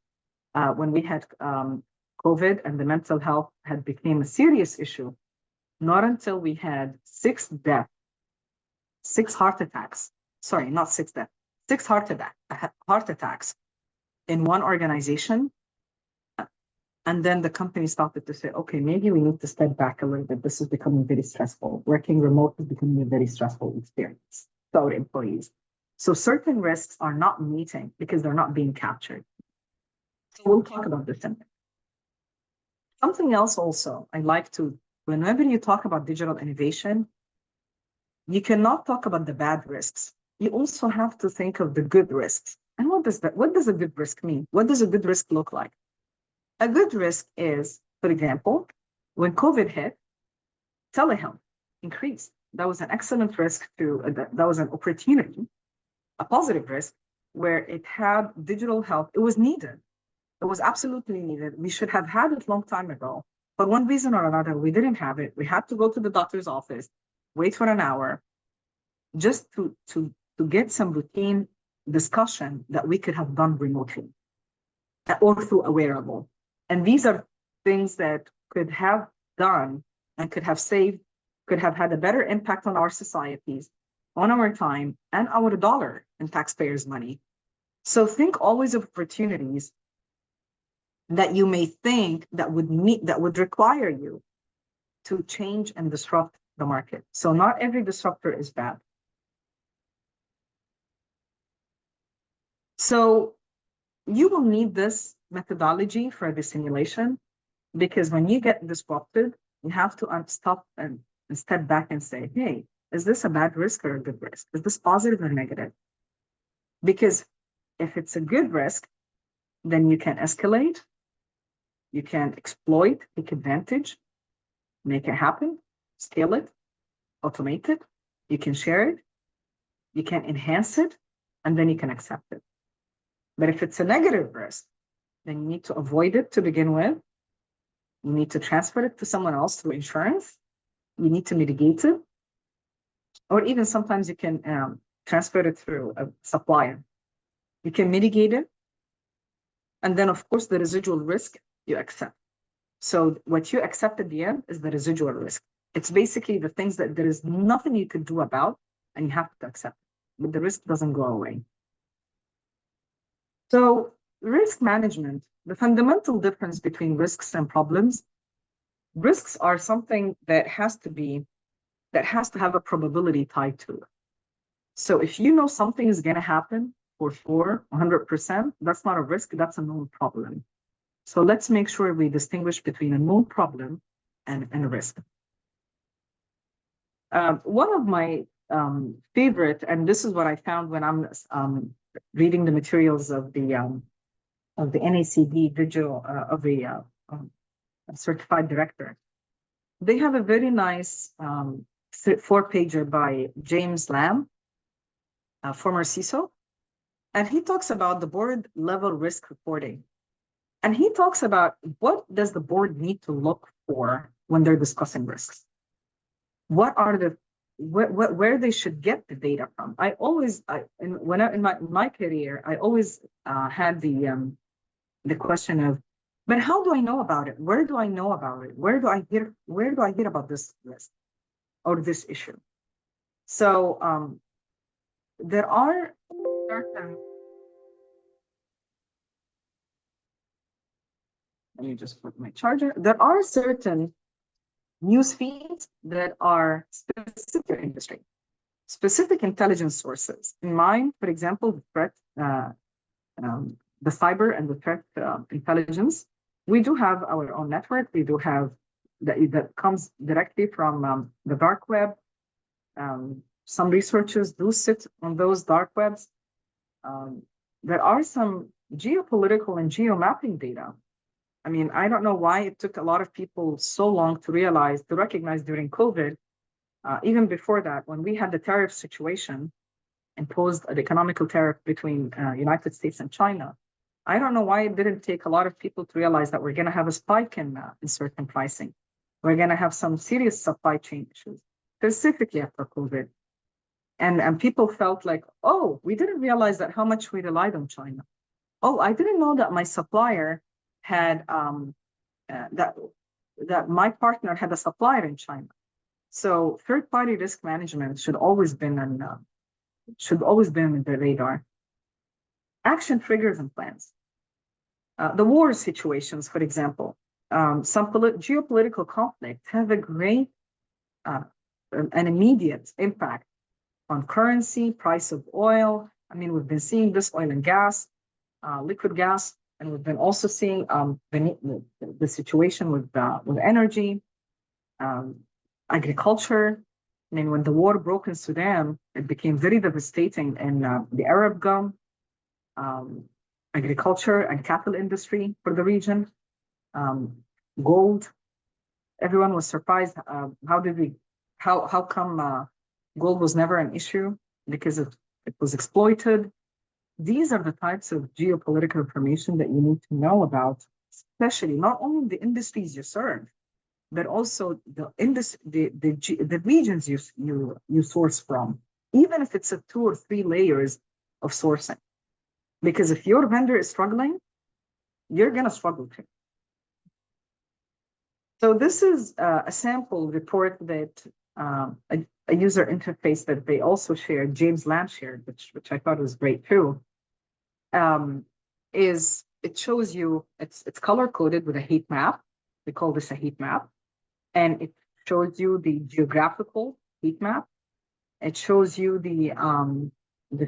when we had COVID and the mental health had become a serious issue, not until we had 6 heart attacks, sorry, not 6 deaths, 6 heart attacks in one organization. And then the company started to say, okay, maybe we need to step back a little bit. This is becoming very stressful. Working remote is becoming a very stressful experience to our employees. So certain risks are not meeting because they're not being captured. So we'll talk about this in a minute. Something else also, I like to, whenever you talk about digital innovation, you cannot talk about the bad risks. You also have to think of the good risks. And what does a good risk mean? What does a good risk look like? A good risk is, for example, when COVID hit, telehealth increased. That was an excellent risk that was an opportunity, a positive risk, where it had digital health. It was needed. It was absolutely needed. We should have had it a long time ago. For one reason or another, we didn't have it. We had to go to the doctor's office, wait for an hour, just to get some routine discussion that we could have done remotely or through a wearable. And these are things that could have done and could have saved, could have had a better impact on our societies, on our time, and our dollar and taxpayers' money. So think always of opportunities that you may think that would require you to change and disrupt the market. So not every disruptor is bad. So you will need this methodology for the simulation, because when you get disrupted, you have to stop and step back and say, hey, is this a bad risk or a good risk? Is this positive or negative? Because if it's a good risk, then you can escalate, you can exploit, take advantage, make it happen, scale it, automate it, you can share it, you can enhance it, and then you can accept it. But if it's a negative risk, then you need to avoid it to begin with. You need to transfer it to someone else through insurance. You need to mitigate it. Or even sometimes you can transfer it through a supplier. You can mitigate it. And then, of course, the residual risk you accept. So what you accept at the end is the residual risk. It's basically the things that there is nothing you could do about, and you have to accept it. But the risk doesn't go away. So risk management, the fundamental difference between risks and problems, risks are something that has to have a probability tied to it. So if you know something is going to happen for 100%, that's not a risk, that's a known problem. So let's make sure we distinguish between a known problem and a risk. One of my favorite, and this is what I found when I'm reading the materials of the NACD digital of the certified director. They have a very nice 4-pager by James Lamb, former CISO, and he talks about the board level risk reporting. And he talks about what does the board need to look for when they're discussing risks. What are the where they should get the data from. In my career, I always had the question of, but how do I know about it? Where do I know about it? Where do I hear about this risk or this issue? So there are certain. Let me just put my charger. There are certain news feeds that are specific to industry, specific intelligence sources. In mine, for example, the threat, the cyber and the threat intelligence We do have our own network. We do have that comes directly from the dark web. Some researchers do sit on those dark webs. There are some geopolitical and geomapping data. I mean, I don't know why it took a lot of people so long to recognize during COVID, even before that, when we had the tariff situation imposed an economical tariff between United States and China. I don't know why it didn't take a lot of people to realize that we're going to have a spike in certain pricing. We're going to have some serious supply chain issues, specifically after COVID. And people felt like, oh, we didn't realize that how much we relied on China. Oh, I didn't know that my supplier had that my partner had a supplier in China. So third-party risk management should always been on the radar. Action triggers and plans. The war situations, for example, some geopolitical conflicts have a great an immediate impact on currency, price of oil. I mean, we've been seeing this oil and gas, liquid gas, and we've been also seeing the situation with energy, agriculture. I mean, when the war broke in Sudan, it became very devastating in the Arab Gulf, agriculture and cattle industry for the region, gold. Everyone was surprised. How come gold was never an issue? Because it was exploited. These are the types of geopolitical information that you need to know about, especially not only the industries you serve, but also the regions you source from, even if it's 2 or 3 layers of sourcing. Because if your vendor is struggling, you're going to struggle too. So this is a sample report that a user interface that they also shared, James Lamb shared, which I thought was great too. Is it shows you it's color coded with a heat map. We call this a heat map, and it shows you the geographical heat map. It shows you the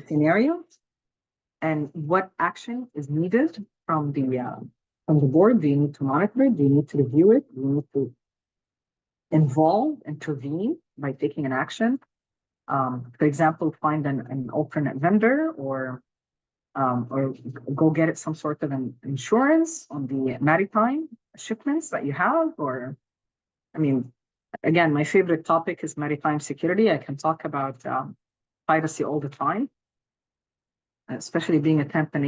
scenarios and what action is needed from the board. Do you need to monitor it? Do you need to review it? Do you need to intervene by taking an action? For example, find an alternate vendor or go get some sort of an insurance on the maritime shipments that you have. Or, I mean, again, my favorite topic is maritime security. I can talk about piracy all the time, especially being a Tampa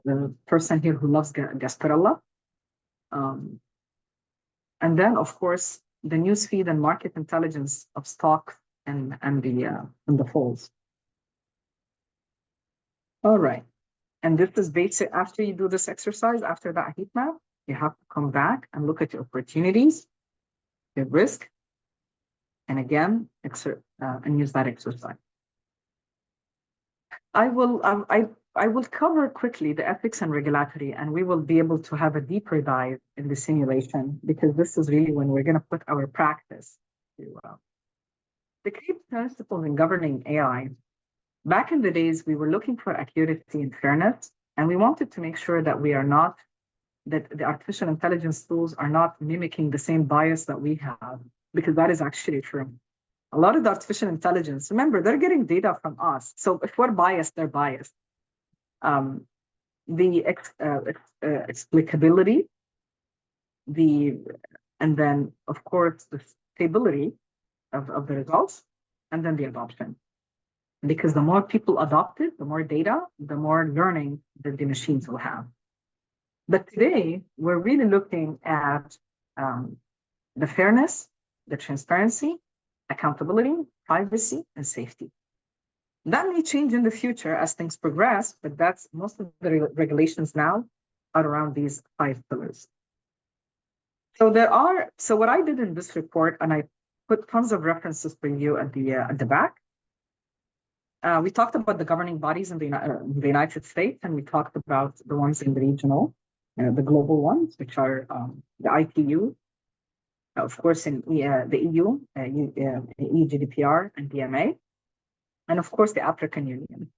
the person here who loves Gasparilla. And then, of course, the newsfeed and market intelligence of stock and the falls. All right, and this is basic. After you do this exercise, after that heat map, you have to come back and look at your opportunities, your risk, and again, and use that exercise. I will cover quickly the ethics and regulatory, and we will be able to have a deeper dive in the simulation, because this is really when we're going to put our practice to the key principles in governing AI. Back in the days, we were looking for accuracy and fairness, and we wanted to make sure that that the artificial intelligence tools are not mimicking the same bias that we have, because that is actually true. A lot of the artificial intelligence, remember, they're getting data from us. So if we're biased, they're biased. The explicability, and then of course the stability of the results, and then the adoption. Because the more people adopt it, the more data, the more learning that the machines will have. But today, we're really looking at the fairness, the transparency, accountability, privacy, and safety. That may change in the future as things progress, but that's most of the regulations now are around these 5 pillars. So what I did in this report, and I put tons of references for you at the back. We talked about the governing bodies in the United States, and we talked about the ones in the regional, the global ones, which are the ITU, of course, in the EU, EU GDPR and DMA, and of course the African Union.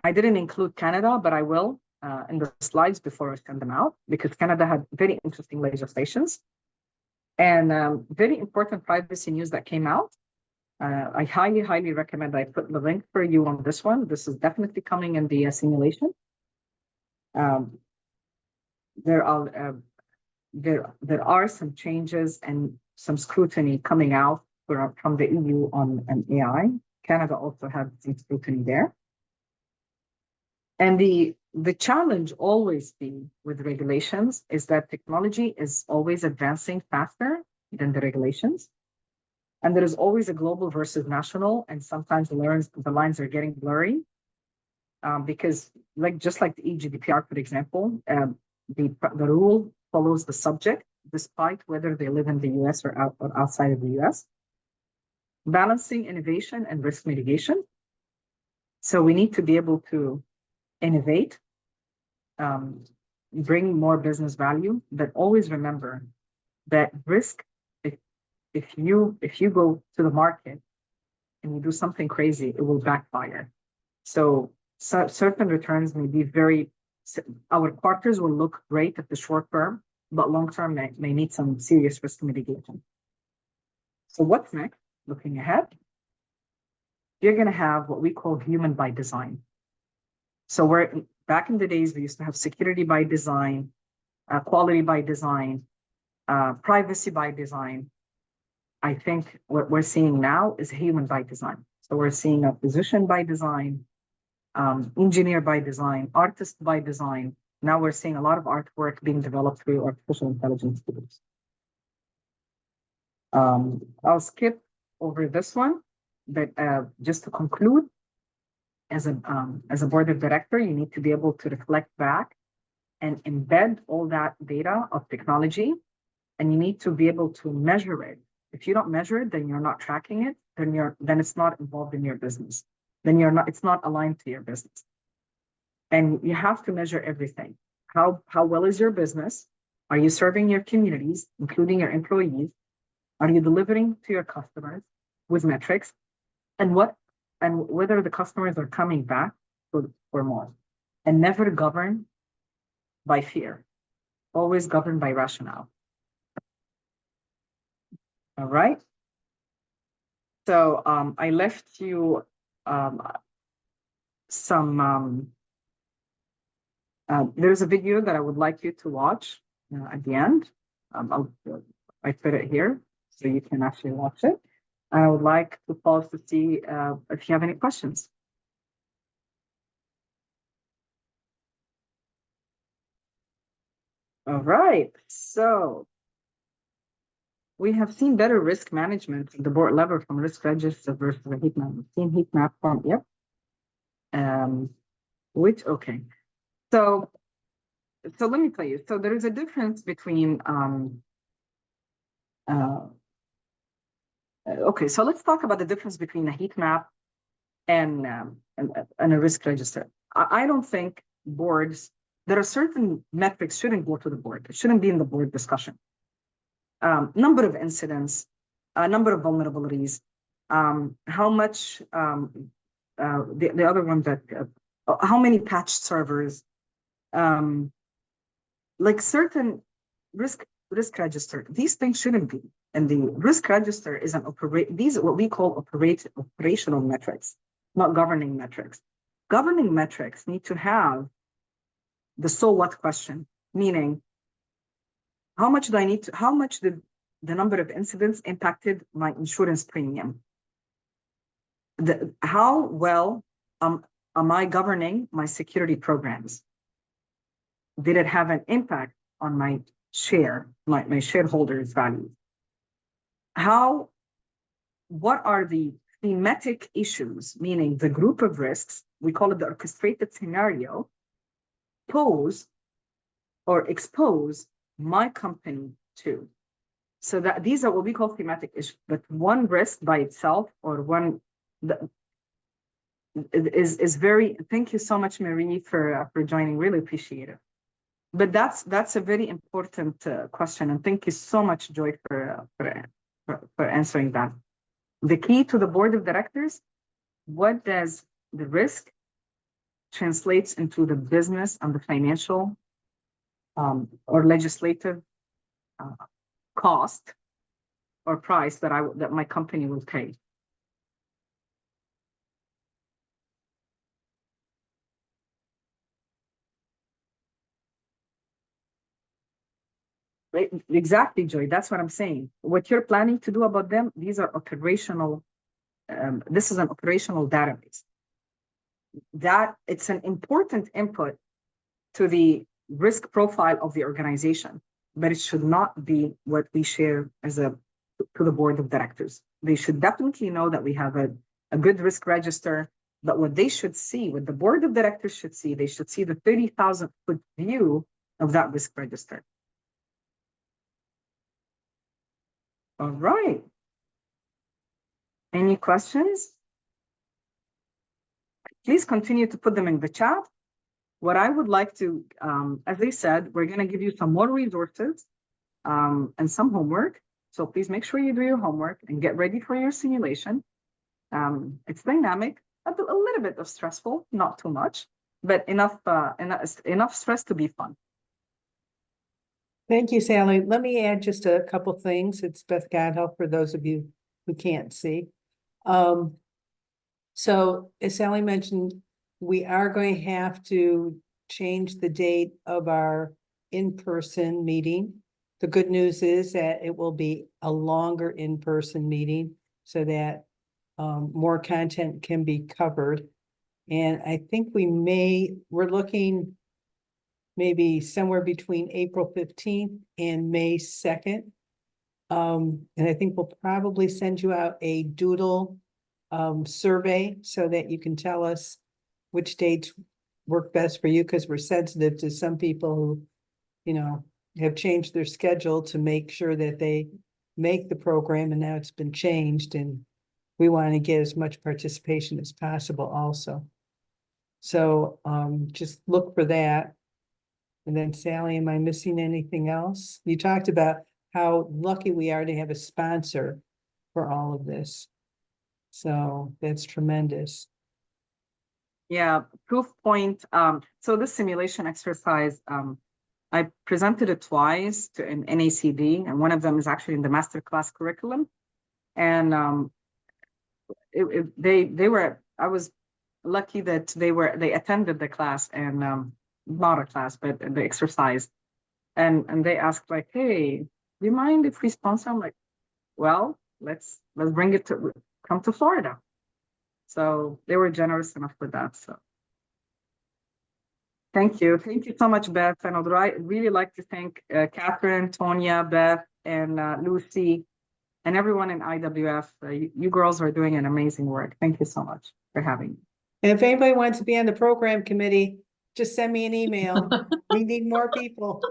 I didn't include Canada, but I will. in the slides before I send them out, because Canada had very interesting legislations and very important privacy news that came out. I highly, highly recommend. I put the link for you on this one. This is definitely coming in the simulation. There are some changes and some scrutiny coming out from the EU on an AI. Canada also had some scrutiny there. And the challenge always be with regulations is that technology is always advancing faster than the regulations. And there is always a global versus national, and sometimes the lines are getting blurry because, just like the GDPR, for example, the rule follows the subject, despite whether they live in the US or outside of the US. Balancing innovation and risk mitigation. So we need to be able to innovate, bring more business value, but always remember that risk, if you go to the market and you do something crazy, it will backfire. So certain returns may be our quarters will look great at the short term, but long term may need some serious risk mitigation. So what's next? Looking ahead, you're going to have what we call human by design. So back in the days, we used to have security by design, quality by design, privacy by design. I think what we're seeing now is human by design. So we're seeing a physician by design, engineer by design, artist by design. Now we're seeing a lot of artwork being developed through artificial intelligence tools. I'll skip over this one, but just to conclude, as a board of director, you need to be able to reflect back and embed all that data of technology, and you need to be able to measure it. If you don't measure it, then you're not tracking it, then it's not involved in your business. Then it's not aligned to your business. And you have to measure everything. How well is your business? Are you serving your communities, including your employees? Are you delivering to your customers with metrics? And whether the customers are coming back for more? And never govern by fear. Always govern by rationale. All right. So I left you there's a video that I would like you to watch at the end. I put it here so you can actually watch it. I would like to pause to see if you have any questions. All right, so we have seen better risk management at the board level from risk register versus the heat map. We've seen heat map from, yep. Okay. So let me tell you, so there is a difference between, okay, so let's talk about the difference between a heat map and a risk register. I don't think boards, there are certain metrics shouldn't go to the board. It shouldn't be in the board discussion. Number of incidents, number of vulnerabilities, how much, the other one that, how many patched servers, like certain risk register, these things shouldn't be. And the risk register is these are what we call operational metrics, not governing metrics. Governing metrics need to have the so what question, meaning how much do I need to, how much did the number of incidents impacted my insurance premium? How well am I governing my security programs? Did it have an impact on my my shareholders' value? What are the thematic issues, meaning the group of risks, we call it the orchestrated scenario, pose or expose my company to? So that these are what we call thematic issues, but one risk by itself or one is very, thank you so much, Marie, for joining, really appreciate it. But that's a very important question, and thank you so much, Joy, for answering that. The key to the board of directors, what does the risk translates into the business and the financial or legislative cost or price that my company will pay. Right, exactly, Joy. That's what I'm saying. What you're planning to do about them, these are operational. This is an operational database. That it's an important input to the risk profile of the organization, but it should not be what we share to the board of directors. They should definitely know that we have a good risk register, but what they should see, what the board of directors should see, they should see the 30,000-foot view of that risk register. All right. Any questions? Please continue to put them in the chat. What I would like to, as I said, we're going to give you some more resources and some homework. So please make sure you do your homework and get ready for your simulation. It's dynamic, a little bit of stressful, not too much, but enough stress to be fun. Thank you, Sally. Let me add just a couple things. It's Beth Godhelp for those of you who can't see. So as Sally mentioned, we are going to have to change the date of our in-person meeting. The good news is that it will be a longer in-person meeting so that more content can be covered. And I think we're looking maybe somewhere between April 15th and May 2nd. And I think we'll probably send you out a doodle survey so that you can tell us which dates work best for you, because we're sensitive to some people who, have changed their schedule to make sure that they make the program, and now it's been changed, and we want to get as much participation as possible also. So just look for that. And then Sally, am I missing anything else? You talked about how lucky we are to have a sponsor for all of this. So that's tremendous. Yeah, Proofpoint. So this simulation exercise, I presented it twice to an NACD, and one of them is actually in the masterclass curriculum. And I was lucky that they attended the class, and not a class, but the exercise. And they asked like, hey, do you mind if we sponsor? I'm like, well, let's bring it to come to Florida. So they were generous enough with that. So thank you so much, Beth. And I'd really like to thank Catherine, Tonya, Beth, and Lucy, and everyone in IWF. You girls are doing an amazing work. Thank you so much for having me. And if anybody wants to be on the program committee, just send me an email. We need more people.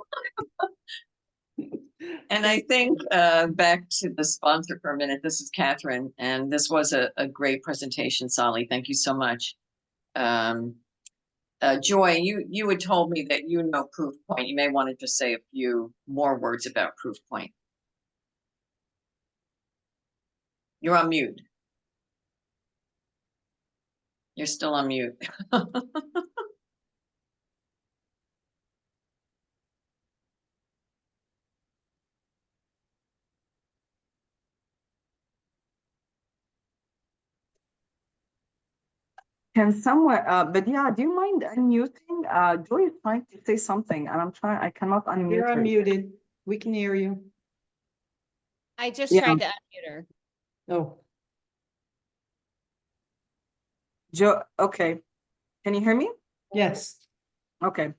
And I think back to the sponsor for a minute, this is Catherine, and this was a great presentation, Sally. Thank you so much. Joy, you had told me that you know Proofpoint. You may want to just say a few more words about Proofpoint. You're on mute. You're still on mute. Can someone, but yeah, do you mind unmuting? Joy is trying to say something, and I cannot unmute You're her. unmuted. We can hear you. I just Yeah. tried to unmute her. Oh, Joe, okay. Can you hear me? yes. Okay.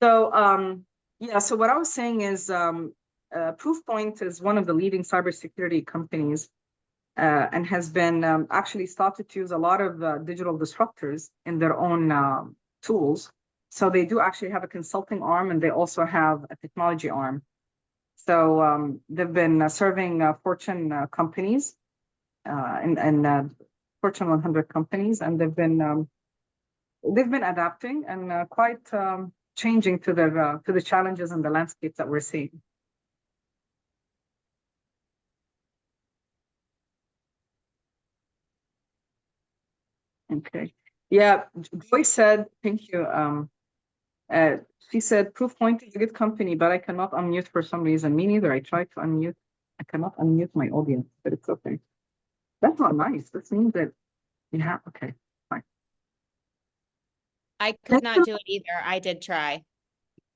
So, yeah, so what I was saying is Proofpoint is one of the leading cybersecurity companies and has been actually started to use a lot of digital disruptors in their own tools. So they do actually have a consulting arm, and they also have a technology arm. So they've been serving Fortune companies and Fortune 100 companies, and they've been adapting and quite changing to the challenges and the landscapes that we're seeing. Okay. Yeah, Joy said, thank you. She said, Proofpoint is a good company, but I cannot unmute for some reason. Me neither. I tried to unmute. I cannot unmute my audience, but it's okay. That's not nice. This means that you have, okay, fine. I could not do it either. I did try.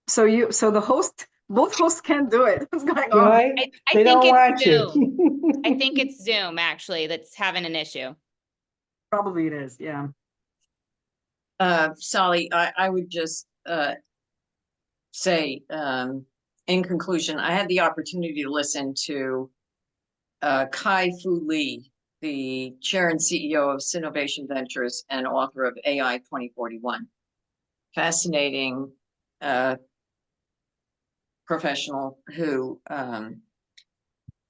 So the host, both hosts can't do it. What's going on? Right? I They think don't want it's you. Zoom. I think it's Zoom actually that's having an issue. Probably it is, yeah. Sally, I would just say, in conclusion, I had the opportunity to listen to Kai-Fu Lee, the chair and CEO of Sinovation Ventures and author of AI 2041. Fascinating professional who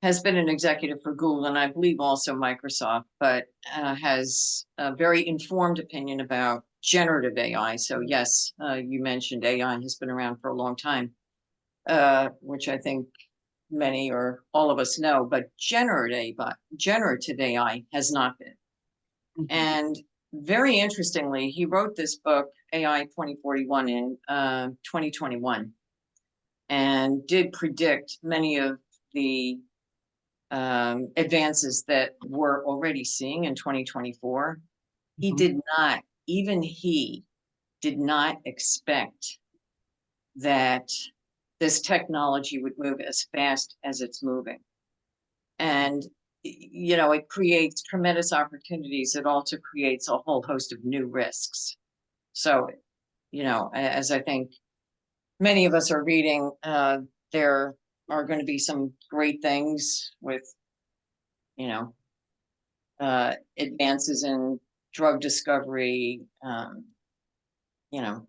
has been an executive for Google and I believe also Microsoft, but has a very informed opinion about generative AI. So yes, you mentioned AI has been around for a long time, which I think many or all of us know, but generative AI has not been. And very interestingly, he wrote this book, AI 2041, in 2021, and did predict many of the advances that we're already seeing in 2024. He did not, even he did not expect that this technology would move as fast as it's moving. And, you know, it creates tremendous opportunities. It also creates a whole host of new risks. So, you know, as I think many of us are reading, there are going to be some great things with, you know, advances in drug discovery, you know,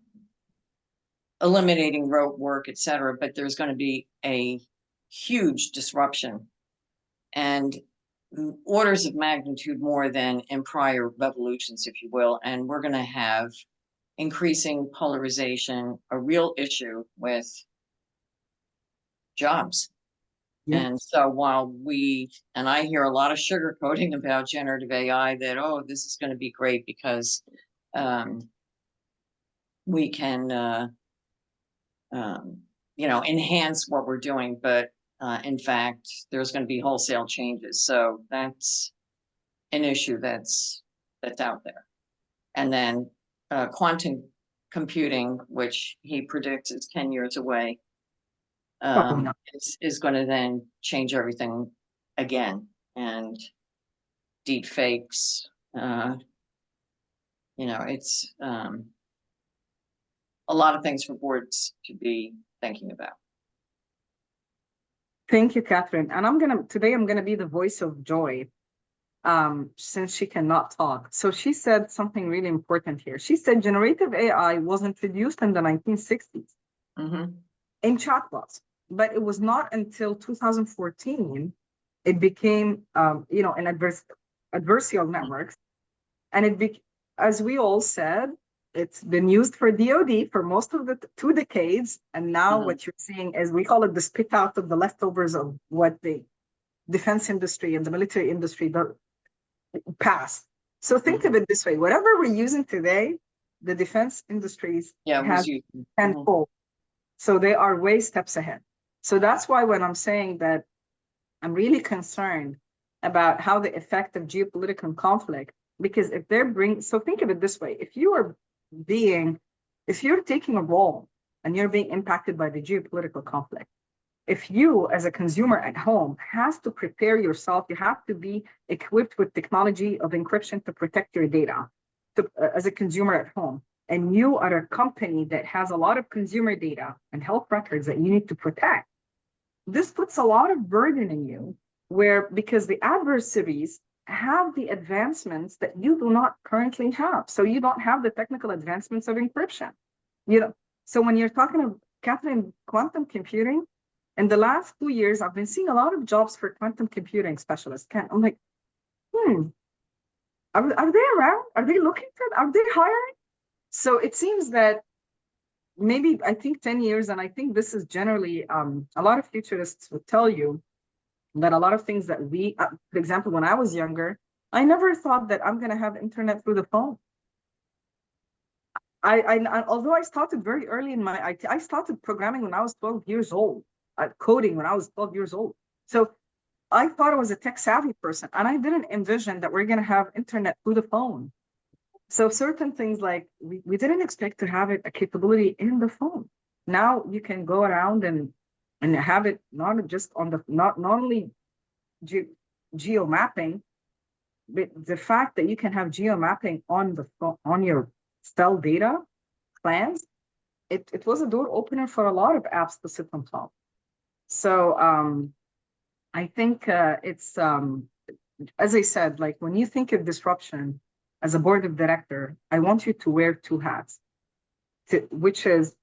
eliminating rote work, et cetera, but there's going to be a huge disruption and orders of magnitude more than in prior revolutions, if you will. And we're going to have increasing polarization, a real issue with jobs. Yeah. And so while and I hear a lot of sugarcoating about generative AI that, oh, this is going to be great because we can, you know, enhance what we're doing, but in fact, there's going to be wholesale changes. So that's an issue that's out there. And then quantum computing, which he predicts is 10 years away, is going to then change everything again. And deep fakes, you know, it's a lot of things for boards to be thinking about. Thank you, Catherine. And today I'm gonna be the voice of Joy, since she cannot talk. So she said something really important here. She said generative AI was introduced in the 1960s in chatbots, but it was not until 2014 it became, you know, an adversarial networks, and as we all said, it's been used for DoD for most of the 2 decades. And now what you're seeing is, we call it the spit out of the leftovers of what the defense industry and the military industry passed. So think of it this way, whatever we're using today, the defense industries have tenfold. So they are way steps ahead. So that's why when I'm saying that I'm really concerned about how the effect of geopolitical conflict, because if so think of it this way, if you're taking a role and you're being impacted by the geopolitical conflict, if you as a consumer at home has to prepare yourself, you have to be equipped with technology of encryption to protect your data as a consumer at home, and you are a company that has a lot of consumer data and health records that you need to protect, this puts a lot of burden in you, because the adversaries have the advancements that you do not currently have. So you don't have the technical advancements of encryption. You know, so when you're talking about, Catherine, quantum computing, in the last 2 years, I've been seeing a lot of jobs for quantum computing specialists. I'm like, are they around? Are they looking for? Are they hiring? So it seems that maybe, I think 10 years, and I think this is generally, a lot of futurists would tell you that a lot of things that for example, when I was younger, I never thought that I'm going to have internet through the phone. although I started very early in my IT, I started programming when I was 12 years old, coding when I was 12 years old. So I thought I was a tech savvy person, and I didn't envision that we're going to have internet through the phone. So certain things like we didn't expect to have it, a capability in the phone. Now you can go around and have it not just on the, not only geo mapping, but the fact that you can have geo mapping on the phone, on your cell data plans, it was a door opener for a lot of apps to sit on top. So I think it's, as I said, like when you think of disruption as a board of director, I want you to wear two hats, which is,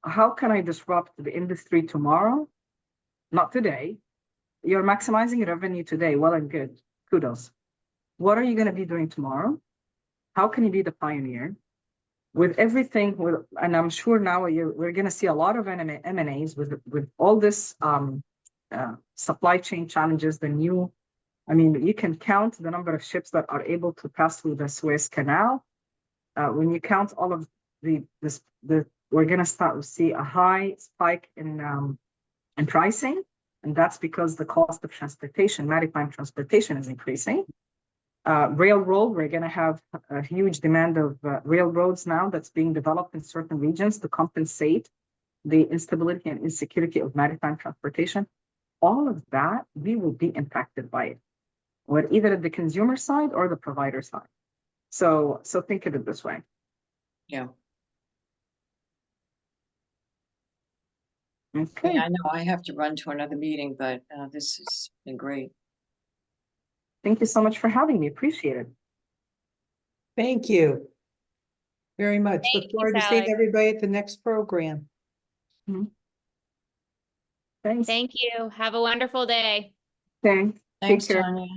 how can I disrupt the industry tomorrow? Not today. You're maximizing revenue today, well and good, kudos. What are you going to be doing tomorrow? How can you be the pioneer? With everything, and I'm sure now we're going to see a lot of M&As with all this supply chain challenges, I mean, you can count the number of ships that are able to pass through the Suez Canal. When you count all of we're going to start to see a high spike in pricing, and that's because the cost of transportation, maritime transportation, is increasing. Railroad, we're going to have a huge demand of railroads now that's being developed in certain regions to compensate the instability and insecurity of maritime transportation. All of that, we will be impacted by it, either at the consumer side or the provider side. So think of it this way. Yeah. Okay. Yeah, I know I have to run to another meeting, but this has been great. Thank you so much for having me. Appreciate it. Thank you very much. Thank Look you, forward to seeing Sally. everybody at the next program. Thanks. Thank you. Have a wonderful day. Thanks. Thanks, Take care. Tanya.